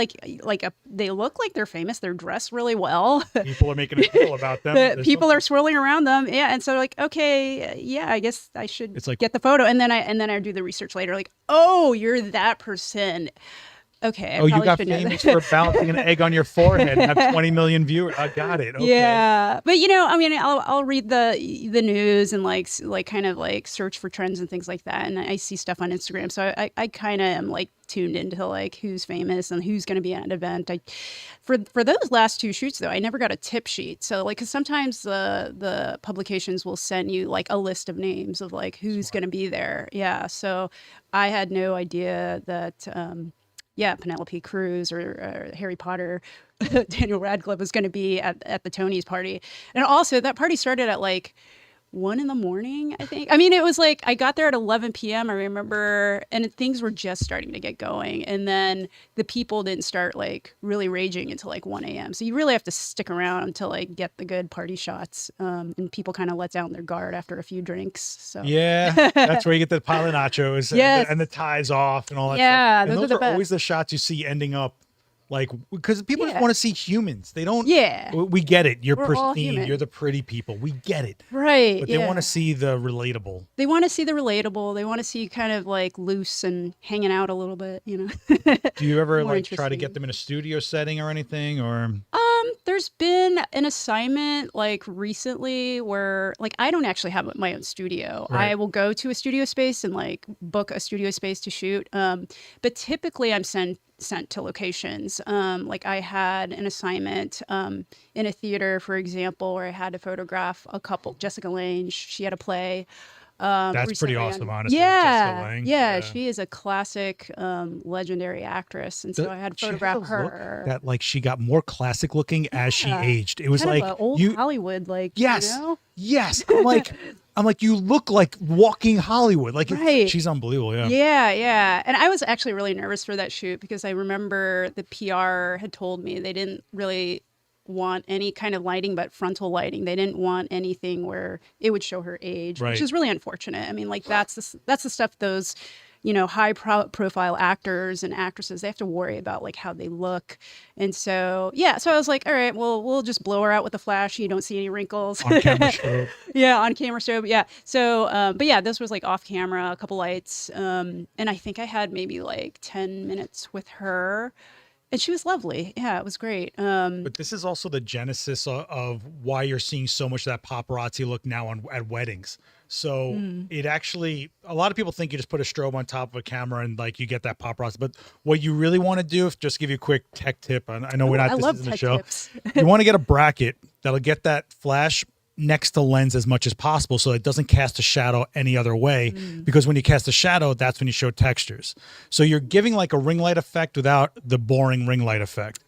they look like they're famous. They're dressed really well. People are making a deal about them. People are swirling around them. Yeah, and so like, okay, yeah, I guess I should get the photo, and then I do the research later. Like, oh, you're that person. Okay. Oh, you got famous for balancing an egg on your forehead and have 20 million viewers. I got it. Okay. Yeah, but I mean, I'll read the news and like kind of like search for trends and things like that, and I see stuff on Instagram, so I kind of am like tuned into like who's famous and who's going to be at an event. For those last two shoots though, I never got a tip sheet. So like, cause sometimes the publications will send you like a list of names of like who's going to be there. Yeah, so I had no idea that. Penelope Cruz or Harry Potter, Daniel Radcliffe was going to be at the Tonys party. And also that party started at like 1 a.m, I think. I mean, it was like I got there at 11 p.m. I remember, and things were just starting to get going. And then the people didn't start like really raging until like 1 a.m. So you really have to stick around until like get the good party shots. And people kind of let down their guard after a few drinks. So Yeah, that's where you get the pile of nachos Yes. and the ties off and all that Yeah, stuff. And those are those the are best. always the shots you see ending up like, because people just Yeah. want to see humans. They don't. Yeah. We get it. You're We're all pristine. human. You're the pretty people. We get it. Right. But they want to see the relatable. They want to see the relatable. They want to see kind of like loose and hanging out a little bit, you know. Do you ever More like try to get interesting. them in a studio setting or anything? Or There's been an assignment like recently where like I don't actually have my own studio. Right. I will go to a studio space and like book a studio space to shoot. But typically I'm sent to locations. Like I had an assignment in a theater, for example, where I had to photograph a couple. Jessica Lange, she had a play. that's pretty Recently awesome, on- honestly. Jessica Lange. Yeah, she is a classic, legendary actress, and so I had to She has photograph a look her. that like she got more classic looking as she Yeah. aged. It was Kind like of a old you. Hollywood, like Yes. you know? Yes. I'm like, you look like walking Hollywood. Like Right. she's unbelievable. Yeah. Yeah. And I was actually really nervous for that shoot because I remember the PR had told me they didn't really want any kind of lighting but frontal lighting. They didn't want anything where it would show her age, Right. which is really unfortunate. I mean, like that's the stuff those, you know, high profile actors and actresses, they have to worry about like how they look. And so, yeah, so I was like, all right, well, we'll just blow her out with a flash. You don't see any wrinkles. On camera show. Yeah, on camera strobe. Yeah. So, but yeah, this was like off camera, a couple lights. And I think I had maybe like 10 minutes with her. And she was lovely. Yeah, it was great. But this is also the genesis of why you're seeing so much of that paparazzi look now at weddings. So it actually, a lot of people think you just put a strobe on top of a camera and like you get that paparazzi. But what you really want to do, just give you a quick tech tip. I know we're not, I this love isn't a tech show. tips. You want to get a bracket that'll get that flash next to lens as much as possible so it doesn't cast a shadow any other way, because when you cast a shadow, that's when you show textures. So you're giving like a ring light effect without the boring ring light effect.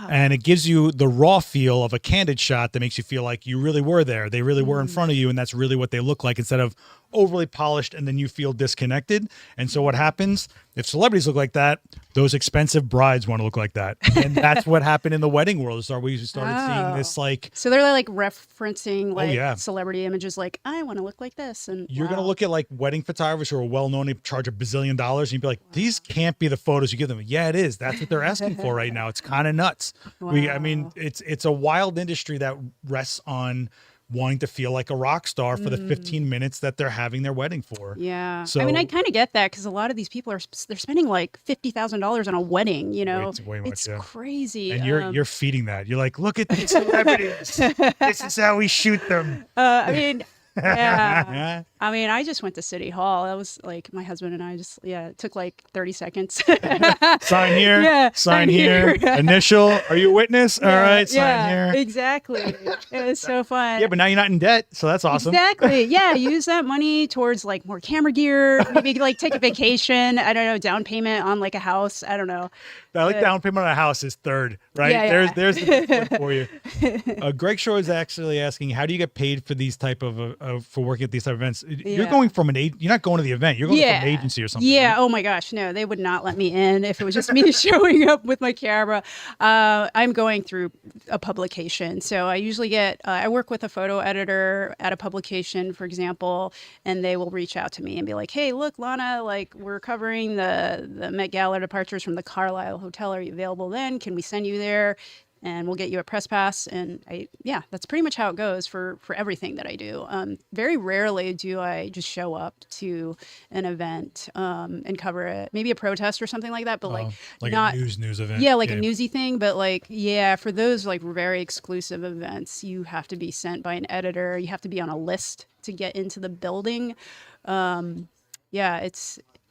And it gives you the raw feel of a candid shot that makes you feel like you really were there. They really were in front of you, and that's really what they look like, instead of overly polished and then you feel disconnected. And so what happens if celebrities look like that? Those expensive brides want to look like that. And that's what happened in the wedding world. So we started seeing this like, So they're like referencing like yeah. celebrity images, like I want to look like this. And you're going to wow. look at like wedding photographers who are well-known, they charge $1 bazillion, and you'd be like, these can't be the photos you give them. Yeah, it is. That's what they're asking for right now. It's kind of nuts. I mean, Wow. it's a wild industry that rests on wanting to feel like a rock star for the 15 minutes that they're having their wedding for. Yeah. So I mean, I kind of get that because a lot of these people they're spending like $50,000 on a wedding, you know, way much, it's yeah. crazy. and you're feeding that. You're like, look at these celebrities. This is how we shoot them. I mean, yeah. I mean, I just went to City Hall. That was like my husband and I just, it took like 30 seconds. Sign here. Yeah, Sign sign here. here. Initial. Are you a witness? All right. Sign here. Exactly. It was so fun. Yeah, but now you're not in debt, so that's awesome. Exactly. Yeah. Use that money towards like more camera gear. Maybe like take a vacation. I don't know. Down payment on like a house. I don't know. I like down payment on a house is third, right? Yeah, yeah. There's the big one for you. Greg Shore is actually asking, how do you get paid for these type of for working at these type of events? You're Yeah. going from you're not going to the event. You're going from an agency or something. Yeah. right? Oh my gosh. No, they would not let me in if it was just me showing up with my camera. I'm going through a publication. So I usually get, I work with a photo editor at a publication, for example, and they will reach out to me and be like, hey, look, Lana, like we're covering the Met Gala departures from the Carlisle Hotel. Are you available then? Can we send you there? And we'll get you a press pass. And that's pretty much how it goes for everything that I do. Very rarely do I just show up to an event and cover it, maybe a protest or something like that, but like not a news event. Yeah, like a newsy thing. But like, for those like very exclusive events, you have to be sent by an editor. You have to be on a list to get into the building.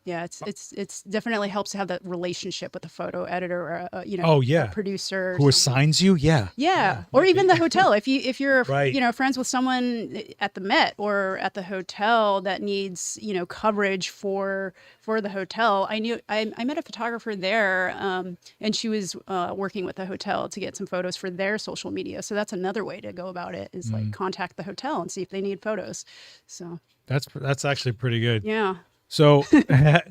Yeah, it's definitely helps to have that relationship with a photo editor or Oh yeah, a producer or who something. assigns you? Yeah. Yeah, or even the hotel. If you're Right. friends with someone at the Met or at the hotel that needs coverage for the hotel. I met a photographer there, and she was working with the hotel to get some photos for their social media. So that's another way to go about it is like contact the hotel and see if they need photos. So That's actually pretty good. yeah. So,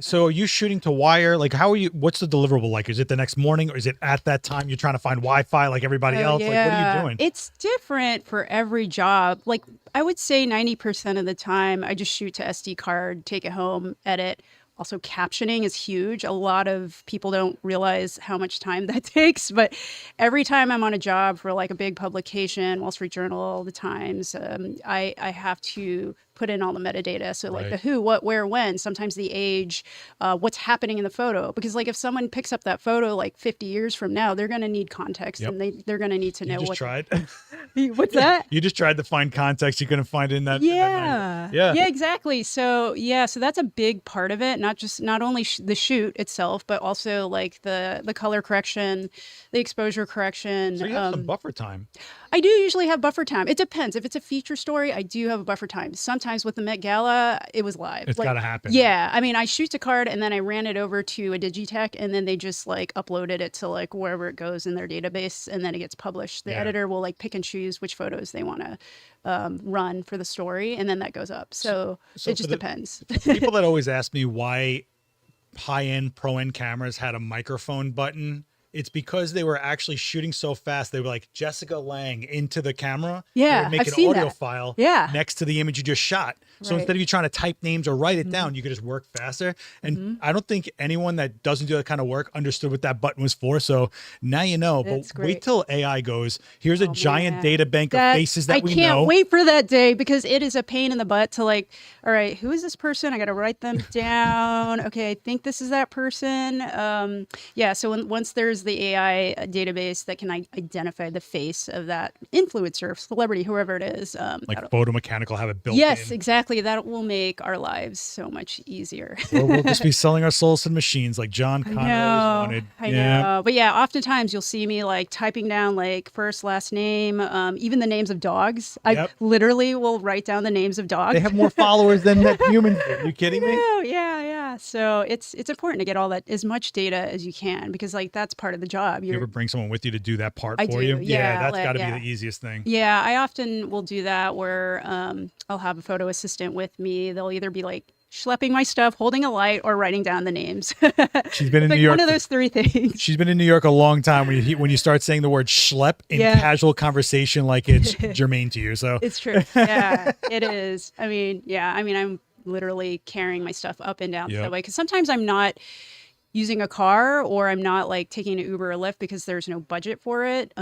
so are you shooting to wire? Like, how are you? What's the deliverable like? Is it the next morning, or is it at that time you're trying to find Wi-Fi like everybody else? Like, what are you doing? It's different for every job. Like, I would say 90% of the time, I just shoot to SD card, take it home, edit. Also, captioning is huge. A lot of people don't realize how much time that takes. But every time I'm on a job for like a big publication, Wall Street Journal, The Times, I have to put in all the metadata. So like the who, what, where, when, sometimes the age, what's happening in the photo. Because like if someone picks up that photo like 50 years from now, they're going to need context and they're going to need to know You just what. tried? What's that? You just tried to find context you couldn't find it in that. Yeah. Yeah, exactly. So so that's a big part of it. Not only the shoot itself, but also like the color correction, the exposure correction. So you have some buffer time. I do usually have buffer time. It depends. If it's a feature story, I do have a buffer time. Sometimes with the Met Gala, it was live. It's got to happen. Yeah. I mean, I shoot to card and then I ran it over to a Digitech and then they just like uploaded it to like wherever it goes in their database and then it gets published. The editor will like pick and choose which photos they want to run for the story and then that goes up. So it just depends. People that always ask me why high-end pro-end cameras had a microphone button, it's because they were actually shooting so fast. They were like Jessica Lange into the camera. Yeah, they would make I've an seen audio that. file Yeah. next to the image you just shot. So Right. instead of you trying to type names or write it down, you could just work faster. And I don't think anyone that doesn't do that kind of work understood what that button was for. So now you know. That's But wait great. till AI goes, here's a giant man. data bank of faces that we know. I can't wait for that day because it is a pain in the butt to like, all right, who is this person? I got to write them down. Okay, I think this is that person. So once there's the AI database that can identify the face of that influencer, celebrity, whoever it is. Like Photo Mechanical have it built yes, in. exactly. That will make our lives so much easier. Or we'll just be selling our souls to the machines like John Connor always wanted. I know. But yeah, oftentimes you'll see me like typing down like first, last name, even the names of dogs. I literally will write down the names of dogs. They have more followers than humans do. Are you kidding me? Yeah. So it's important to get all that, as much data as you can, because like that's part of the job. You ever bring someone with you to do that part I for do, you? yeah, That's like, got to yeah. be the easiest thing. Yeah, I often will do that where I'll have a photo assistant with me. They'll either be like schlepping my stuff, holding a light, or writing down the names. She's been in like New York. one of those three things. She's been in New York a long time. When you start saying the word schlep in casual conversation, like it's germane to you. So it's true. Yeah, it is. I mean, I'm literally carrying my stuff up and down the subway because sometimes I'm not using a car or I'm not like taking an Uber or Lyft because there's no budget for it.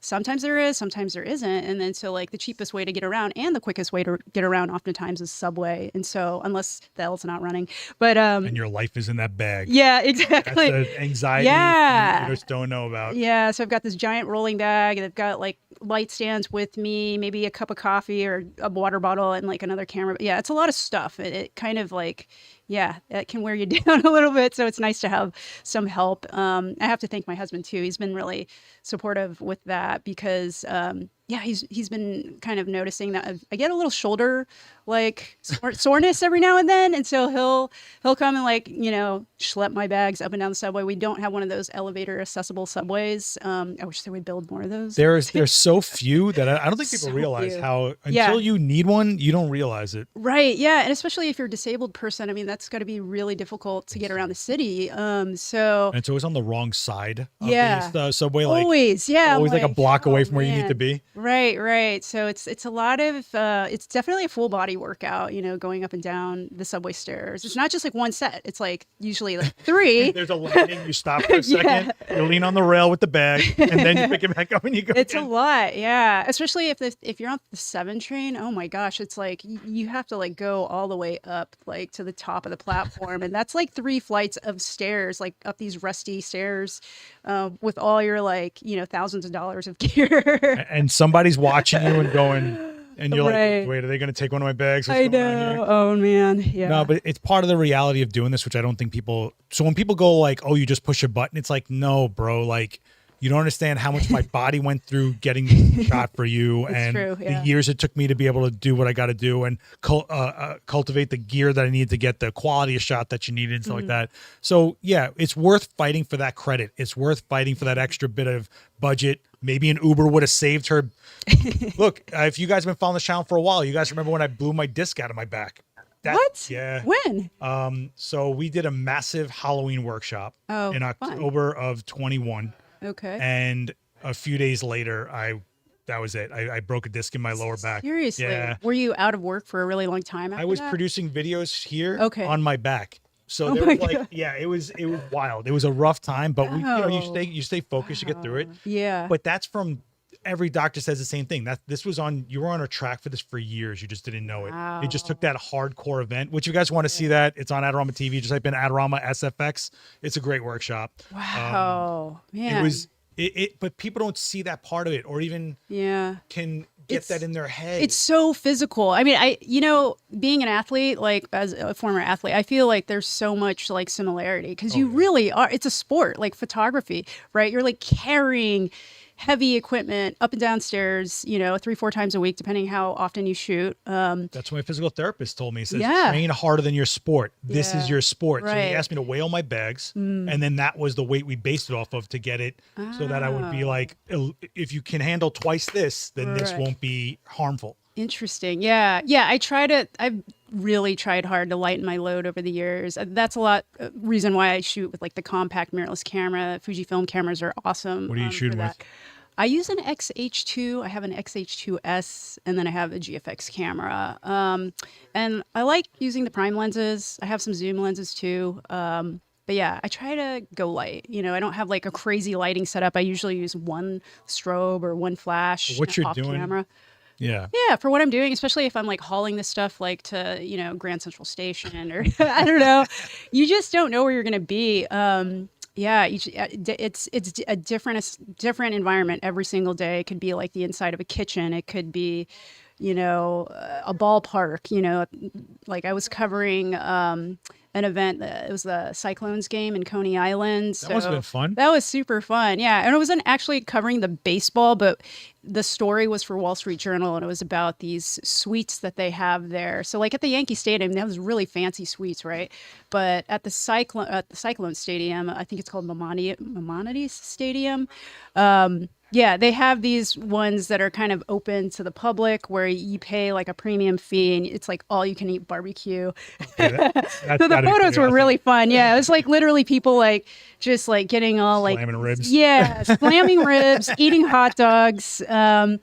Sometimes there is, sometimes there isn't. And then so like the cheapest way to get around and the quickest way to get around oftentimes is subway. And so unless the L's not running, but and your life is in that bag. Yeah, exactly. That's the anxiety you just don't know about. Yeah. So I've got this giant rolling bag. I've got like light stands with me, maybe a cup of coffee or a water bottle and like another camera. But yeah, it's a lot of stuff. It kind of like, it can wear you down a little bit. So it's nice to have some help. I have to thank my husband too. He's been really supportive with that because, he's been kind of noticing that I get a little shoulder like soreness every now and then, and so he'll come and like schlep my bags up and down the subway. We don't have one of those elevator accessible subways. I wish they would build more of those. There's so few that I don't think people realize how until you need one, you don't realize it. Right. Yeah, and especially if you're a disabled person, I mean that's got to be really difficult to get around the city. And it's always on the wrong side of the subway. Like, always like a block away from where you need to be. Right. So it's a lot of it's definitely a full body workout, going up and down the subway stairs. It's not just like one set. It's like usually like three. There's a landing, you stop for a second, you lean on the rail with the bag, and then you pick it back up and you go. It's a lot, yeah. Especially if you're on the 7 train, oh my gosh, it's like you have to like go all the way up like to the top of the platform, and that's like 3 flights of stairs, like up these rusty stairs, with all your like thousands of dollars of gear. And somebody's watching you and going, And you're Right. like, wait, are they going to take one of my bags? What's I going on here? know. Oh man. Yeah. No, but it's part of the reality of doing this, which I don't think people. So when people go like, "Oh, you just push a button," it's like, no, bro. Like, you don't understand how much my body went through getting this shot for you, and true, yeah. the years it took me to be able to do what I got to do and cultivate the gear that I need to get the quality of shot that you need and stuff like that. So yeah, it's worth fighting for that credit. It's worth fighting for that extra bit of budget. Maybe an Uber would have saved her. Look, if you guys have been following the channel for a while, you guys remember when I blew my disc out of my back. What? Yeah. When? So we did a massive Halloween workshop in October of 21. Okay. And a few days later, that was it. I broke a disc in my lower back. Seriously? Yeah. Were you out of work for a really long time after I was that? producing videos here Okay. on my back. So Oh there my was like, God. yeah, it was wild. It was a rough time, but we, Oh. you stay focused, you get through it. Yeah. But that's from every doctor says the same thing. That you were on a track for this for years. You just didn't know it. Wow. It just took that hardcore event, which you guys want to see that. It's on AdoramaTV. Just type in Adorama SFX. It's a great workshop. Wow. Man. It was but people don't see that part of it or even can get that in their head. It's so physical. I mean, being an athlete, like as a former athlete, I feel like there's so much like similarity because you really are. It's a sport, like photography, right? You're like carrying heavy equipment up and down stairs, 3-4 times a week, depending how often you shoot. That's what my physical therapist told me. He says, Yeah. train harder than your sport. This is your sport. So he Right. asked me to weigh all my bags. And then that was the weight we based it off of to get it so that I would be like, if you can handle twice this, then this Right. won't be harmful. Interesting. Yeah. Yeah. I've really tried hard to lighten my load over the years. That's a lot reason why I shoot with like the compact mirrorless camera. Fujifilm cameras are awesome. What are you shooting with? I use an XH2. I have an XH2S, and then I have a GFX camera. And I like using the prime lenses. I have some zoom lenses too. But yeah, I try to go light. I don't have like a crazy lighting setup. I usually use one strobe or one flash What you're off doing- camera. Yeah. Yeah, for what I'm doing, especially if I'm like hauling this stuff like to, Grand Central Station or I don't know. You just don't know where you're going to be. Yeah, it's a different environment every single day. It could be like the inside of a kitchen. It could be, a ballpark. Like I was covering an event. It was the Cyclones game in Coney Island. That must have been fun. That was super fun. Yeah. And it wasn't actually covering the baseball, but the story was for Wall Street Journal, and it was about these suites that they have there. So like at the Yankee Stadium, they have those really fancy suites, right? But at the Cyclone Stadium, I think it's called Maimonides Stadium. Yeah, they have these ones that are kind of open to the public where you pay like a premium fee and it's like all you can eat barbecue. Okay, So the photos were really fun. Yeah, it was like literally people like just like getting all like slamming ribs. Yeah, slamming ribs, eating hot dogs. Do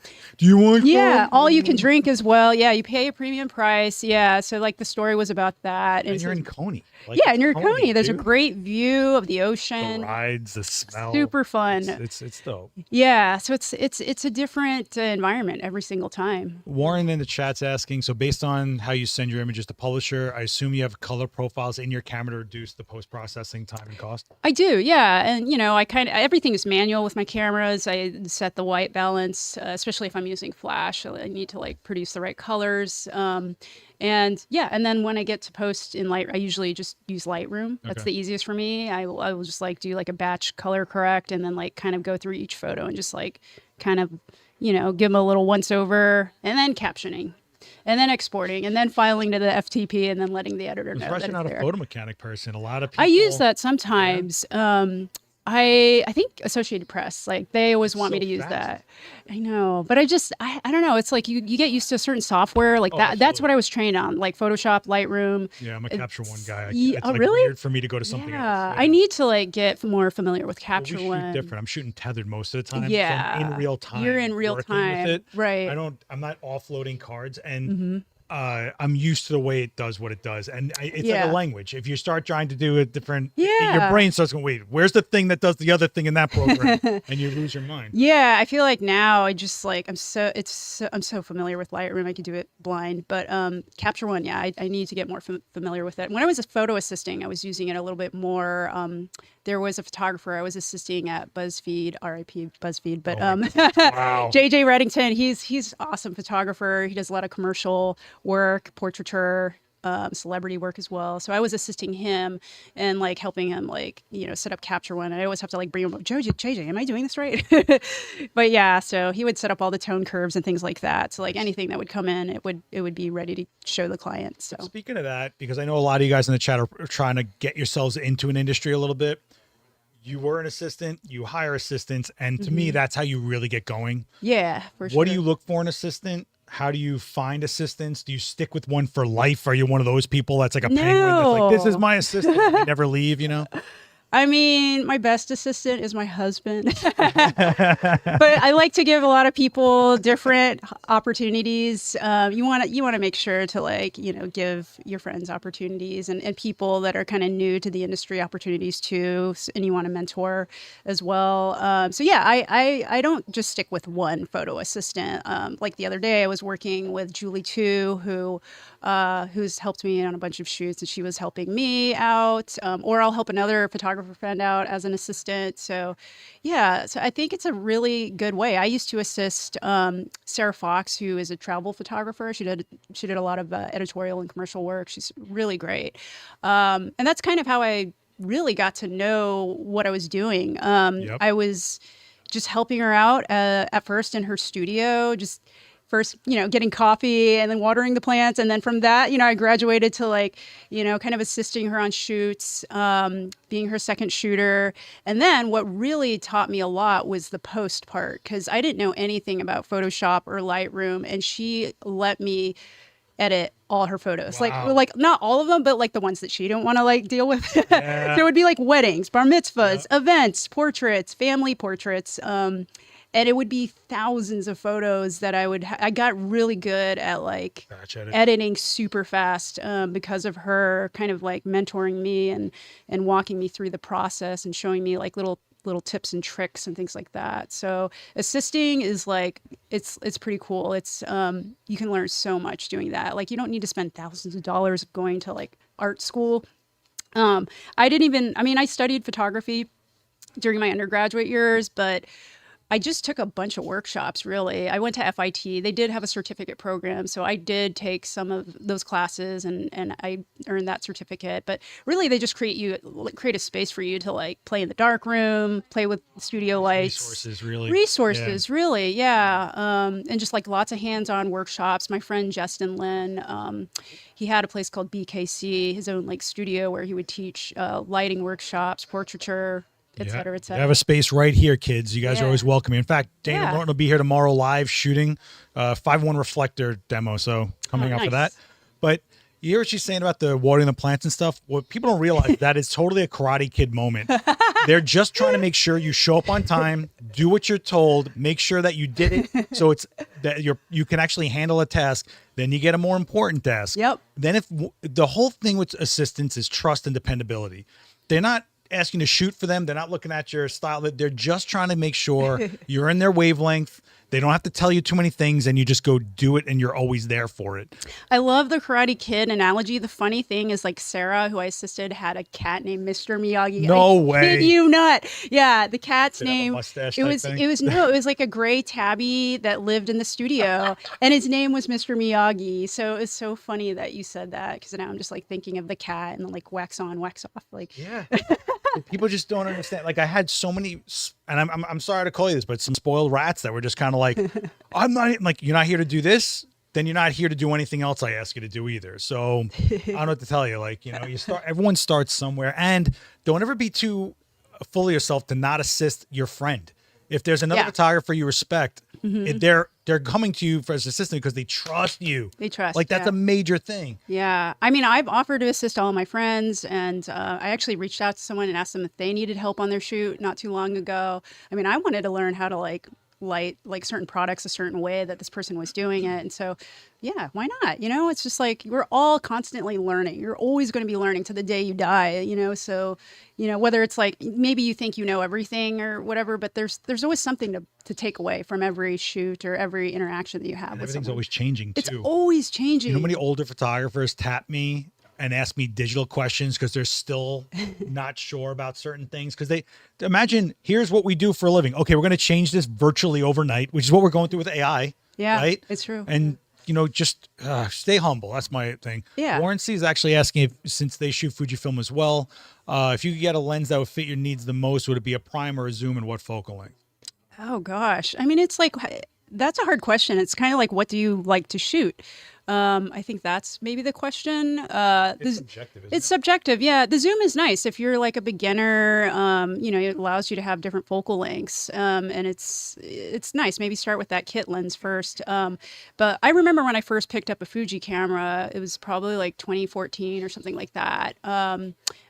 you want? Yeah, all you can drink as well. Yeah, you pay a premium price. Yeah, so like the story was about that. And you're so, in Coney. Like, yeah, and you're in Coney. There's a dude. great view of the The ocean. rides, the smell. Super fun. It's dope. Yeah, so it's a different environment every single time. Warren in the chat's asking, so based on how you send your images to publisher, I assume you have color profiles in your camera to reduce the post-processing time and cost? I do, yeah. And, I kind of, everything is manual with my cameras. I set the white balance, especially if I'm using flash. I need to like produce the right colors. And yeah, and then when I get to post in Light, I usually just use Lightroom. That's the easiest for me. I will just like do like a batch color correct and then like kind of go through each photo and just like kind of, give them a little once over and then captioning. And then exporting, and then filing to the FTP, and then letting the editor know that it's not there. a photo mechanic person. A lot of people. I use that sometimes. I think Associated Press, like they always want me to use that. I know, but I don't know. It's like you get used to a certain software like that. Absolutely. That's what I was trained on, like Photoshop, Lightroom. Yeah, I'm a Capture One guy. Yeah, It's like really? weird for me to go to something else. Yeah, I need to like get more familiar with Capture We shoot One. different. I'm shooting tethered most of the time. so Yeah. I'm in real time. You're in real working time, with it. right. I'm not offloading cards, and I'm used to the way it does what it does, and it's like Yeah. a language. If you start trying to do a different, your Yeah. brain starts going, "Wait, where's the thing that does the other thing in that program?" And you lose your mind. Yeah, I feel like now I just like I'm so familiar with Lightroom. I could do it blind, but Capture One, yeah, I need to get more familiar with it. When I was a photo assisting, I was using it a little bit more. There was a photographer I was assisting at BuzzFeed, RIP BuzzFeed, but Wow. JJ Reddington, he's awesome photographer. He does a lot of commercial work, portraiture, celebrity work as well. So I was assisting him and like helping him like, set up Capture One. And I always have to like bring him up, JJ, am I doing this right? But yeah, so he would set up all the tone curves and things like that. So like anything that would come in, it would be ready to show the client. So Speaking of that, because I know a lot of you guys in the chat are trying to get yourselves into an industry a little bit. You were an assistant, you hire assistants, and to me, that's how you really get going. yeah, for sure. What do you look for in an assistant? How do you find assistants? Do you stick with one for life? Are you one of those people that's like a penguin that's like, this is my assistant, and they never leave, I mean, my best assistant is my husband. But I like to give a lot of people different opportunities. You want to make sure to like, give your friends opportunities and people that are kind of new to the industry opportunities too. And you want to mentor as well. So yeah, I don't just stick with one photo assistant. Like the other day I was working with Julie too, who's helped me on a bunch of shoots, and she was helping me out. Or I'll help another photographer friend out as an assistant. So yeah, so I think it's a really good way. I used to assist Sarah Fox, who is a travel photographer. She did a lot of editorial and commercial work. She's really great. And that's kind of how I really got to know what I was doing. Yep. I was just helping her out at first in her studio, just first, getting coffee and then watering the plants. And then from that, I graduated to like, kind of assisting her on shoots, being her second shooter. And then what really taught me a lot was the post part, because I didn't know anything about Photoshop or Lightroom. And she let me edit all her photos. Wow. Like not all of them, but like the ones that she didn't want to like deal with. Yeah. So it would be like weddings, bar mitzvahs, events, portraits, family portraits. And it would be thousands of photos that I got really good at like editing super fast because of her kind of like mentoring me and walking me through the process and showing me like little tips and tricks and things like that. So assisting is like, it's pretty cool. It's, you can learn so much doing that. Like you don't need to spend thousands of dollars going to like art school. I studied photography during my undergraduate years, but I just took a bunch of workshops, really. I went to FIT. They did have a certificate program, so I did take some of those classes and I earned that certificate. But really, they just create a space for you to like play in the dark room, play with studio lights. Resources, really, yeah. And just like lots of hands-on workshops. My friend Justin Lin, he had a place called BKC, his own like studio where he would teach lighting workshops, portraiture, et cetera, et cetera. You have a space right here, kids. You guys are always welcome. In fact, Dana Norton will be here tomorrow live shooting 5.1 reflector demo. So coming up for that. But you hear what she's saying about the watering the plants and stuff? What people don't realize, that is totally a Karate Kid moment. They're just trying to make sure you show up on time, do what you're told, make sure that you did it. So it's that you can actually handle a task. Then you get a more important task. Yep. Then if the whole thing with assistants is trust and dependability, they're not asking to shoot for them. They're not looking at your style. They're just trying to make sure you're in their wavelength. They don't have to tell you too many things, and you just go do it, and you're always there for it. I love the Karate Kid analogy. The funny thing is, like, Sarah, who I assisted, had a cat named Mr. Miyagi. No way. Kid you not. Yeah, the cat's name. Mustache it was like a gray tabby that lived in the studio, and his name was Mr. Miyagi. So it's so funny that you said that, because now I'm just like thinking of the cat and like wax on, wax off. Like, yeah. People just don't understand. Like, I had so many, and I'm sorry to call you this, but some spoiled rats that were just kind of like, I'm not like, you're not here to do this, then you're not here to do anything else I ask you to do either. So I don't know what to tell you. Like, everyone starts somewhere, and don't ever be too full of yourself to not assist your friend. If there's another photographer you respect, they're coming to you for as assistant because they trust you. They trust. Like, that's a major thing. Yeah. I mean, I've offered to assist all of my friends, and I actually reached out to someone and asked them if they needed help on their shoot not too long ago. I mean, I wanted to learn how to like light like certain products a certain way that this person was doing it. And so, yeah, why not? You know, it's just like we're all constantly learning. You're always going to be learning to the day you die, you know? So, you know, whether it's like maybe you think you know everything or whatever, but there's always something to take away from every shoot or every interaction that you have. And with everything's someone. always changing too. It's always changing. You know how many older photographers tap me and ask me digital questions because they're still not sure about certain things? Because they imagine, here's what we do for a living. Okay, we're going to change this virtually overnight, which is what we're going through with AI. Yeah, right? it's true. And you know, just stay humble. That's my thing. Yeah. Warren C is actually asking if, since they shoot Fujifilm as well, if you could get a lens that would fit your needs the most, would it be a prime or a zoom, and what focal length? Oh gosh, I mean, it's like that's a hard question. It's kind of like, what do you like to shoot? I think that's maybe the question. It's subjective, isn't It's subjective, yeah. The zoom is nice if you're like a beginner. You know, it allows you to have different focal lengths, and it's nice. Maybe start with that kit lens first. But I remember when I first picked up a Fuji camera, it was probably like 2014 or something like that.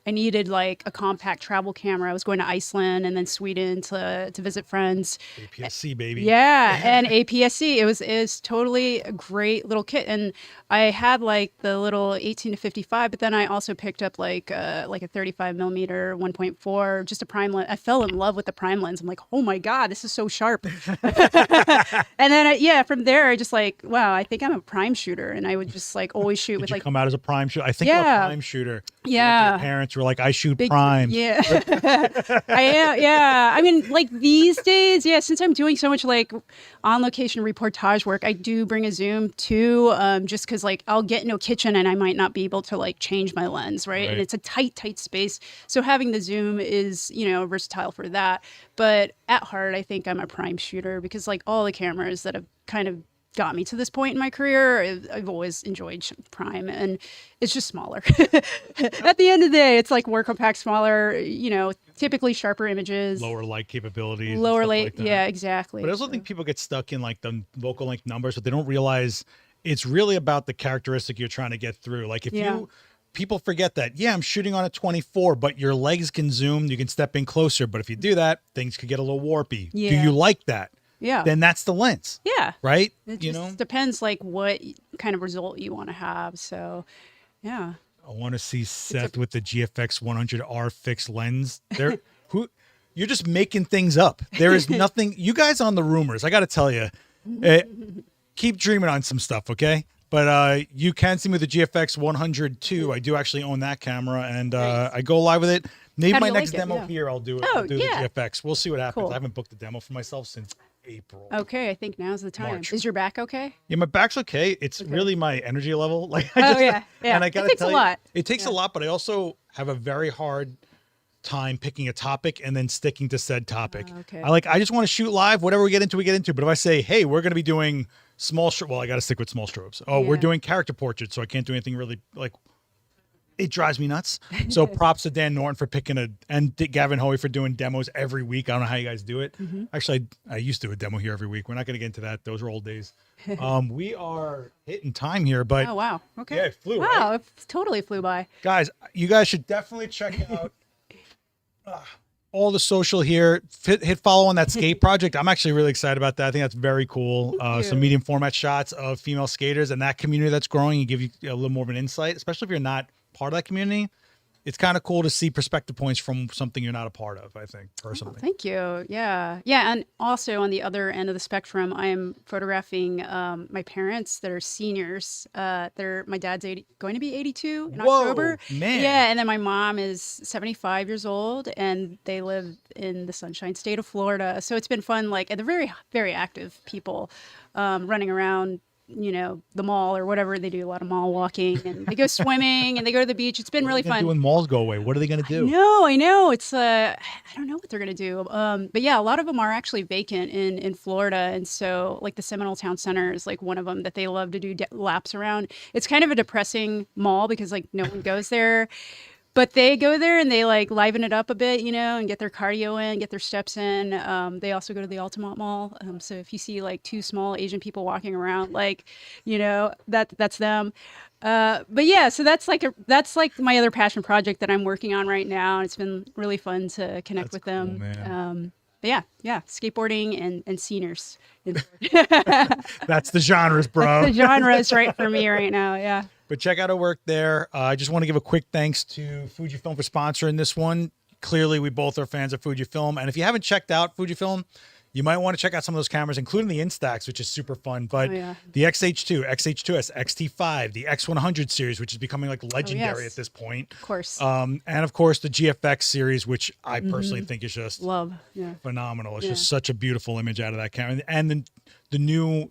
I needed like a compact travel camera. I was going to Iceland and then Sweden to visit friends. APS-C, baby. Yeah, and APS-C. It was totally a great little kit, and I had like the little 18 to 55, but then I also picked up like a 35 millimeter 1.4, just a prime lens. I fell in love with the prime lens. I'm like, oh my god, this is so sharp. And then yeah, from there I just like, wow, I think I'm a prime shooter, and I would just like always shoot with Did you like come out as a prime shooter? I think Yeah. I'm a prime shooter. Yeah. Your parents were like, I shoot Big- prime. Yeah. I am. Yeah. I mean, like these days, yeah, since I'm doing so much like on location reportage work, I do bring a zoom too, just because like I'll get into a kitchen and I might not be able to like change my lens, right? And it's a tight space. So having the zoom is, you know, versatile for that. But at heart, I think I'm a prime shooter because like all the cameras that have kind of got me to this point in my career, I've always enjoyed prime, and it's just smaller. At the end of the day, it's like more compact, smaller, you know, typically sharper images, Lower light capabilities. lower and stuff light. like that. Yeah, exactly. But I also think people get stuck in like the vocal length numbers, but they don't realize it's really about the characteristic you're trying to get through. Like if people forget that, yeah, I'm shooting on a 24, but your legs can zoom, you can step in closer. But if you do that, things could get a little warpy. Do Yeah. you like that? Yeah. Then that's the lens. Yeah. Right? It You just know? depends like what kind of result you want to have. So, yeah. I want to see Seth with the GFX 100R fixed lens. You're just making things up. There is nothing. You guys on the rumors, I got to tell you, keep dreaming on some stuff, okay? But you can see me with the GFX 102. I do actually own that camera, and I go live with it. Maybe How do my you next like it? demo Yeah. here, I'll do it. Oh, I'll do yeah. the GFX. We'll see what happens. Cool. I haven't booked a demo for myself since April. Okay, I think now's the time. March. Is your back okay? Yeah, my back's okay. It's really my energy level. Like, Yeah. And I It gotta takes tell a you, lot. it takes a lot, but I also have a very hard time picking a topic and then sticking to said topic. Okay. I just want to shoot live. Whatever we get into, we get into. But if I say, hey, we're going to be doing small strobes, well, I got to stick with small strobes. Oh, we're Yeah. doing character portraits, so I can't do anything really like. It drives me nuts. So props to Dan Norton for picking and Gavin Hoey for doing demos every week. I don't know how you guys do it. Actually, I used to do a demo here every week. We're not going to get into that. Those are old days. We are hitting time here, but Oh, wow. Okay. yeah, it flew, Wow, right? it totally flew by. Guys, you guys should definitely check out all the social here. Hit follow on that skate project. I'm actually really excited about that. I think that's very cool. Some medium format shots of female skaters and that community that's growing and give you a little more of an insight, especially if you're not part of that community. It's kind of cool to see perspective points from something you're not a part of, I think, personally. Thank you. Yeah. Yeah. And also on the other end of the spectrum, I am photographing my parents that are seniors. My dad's going to be 82 in Whoa, October. man. Yeah. And then my mom is 75 years old and they live in the Sunshine State of Florida. So it's been fun. Like, and they're very, very active people running around, you know, the mall or whatever. They do a lot of mall walking and they go swimming and they go to the beach. It's been really fun. When malls go away, what are they going to do? No, I know. It's I don't know what they're gonna do. But yeah, a lot of them are actually vacant in Florida, and so like the Seminole Town Center is like one of them that they love to do laps around. It's kind of a depressing mall because like no one goes there. But they go there and they like liven it up a bit, you know, and get their cardio in, get their steps in. They also go to the Altamont Mall. So if you see like two small Asian people walking around, like, you know, that's them. But yeah, so that's like my other passion project that I'm working on right now. It's been really fun to connect with them. Cool, man. Yeah, skateboarding and seniors. That's the genres, bro. The genre is right for me right now. Yeah. But check out our work there. I just want to give a quick thanks to Fujifilm for sponsoring this one. Clearly, we both are fans of Fujifilm. And if you haven't checked out Fujifilm, you might want to check out some of those cameras, including the Instax, which is super fun. But the XH2, XH2S, XT5, the X100 series, which is becoming like legendary at this point. Of course. And of course, the GFX series, which I personally think is just phenomenal. It's just such a beautiful image out of that camera. And then the new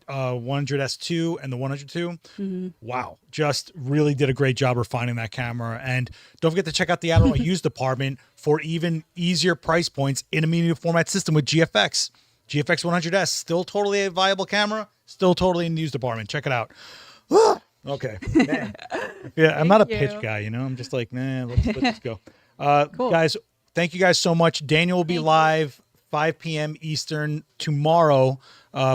100S2 and the 102. Wow. Just really did a great job refining that camera. And don't forget to check out the Adorama used department for even easier price points in a medium format system with GFX. GFX 100S, still totally a viable camera, still totally in the used department. Check it out. Okay. Man. Yeah, I'm not a pitch guy, you know? I'm just like, nah, let's just go. Cool. Guys, thank you guys so much. Daniel will be live 5 p.m. Eastern tomorrow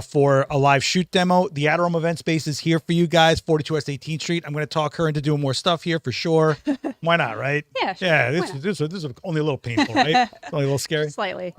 for a live shoot demo. The Adorama event space is here for you guys, 42 West 18th Street. I'm going to talk her into doing more stuff here for sure. Why not, right? Yeah, sure. Yeah, this is only a little painful, right? It's only a little scary. Slightly.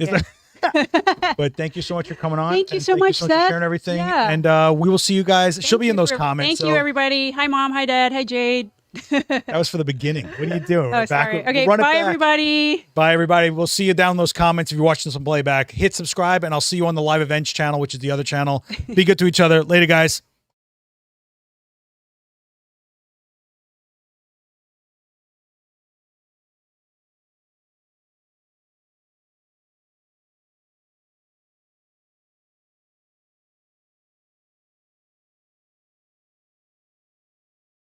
But thank you so much for coming on. Thank you so much, Seth. For sharing everything. Yeah. And we will see you guys. She'll be in those comments. Thank you, everybody. Hi, Mom. Hi, Dad. Hi, Jade. That was for the beginning. What are you doing? Oh, sorry. Okay, bye, everybody. Bye, everybody. We'll see you down in those comments if you're watching this on playback. Hit subscribe, and I'll see you on the live events channel, which is the other channel. Be good to each other. Later, guys.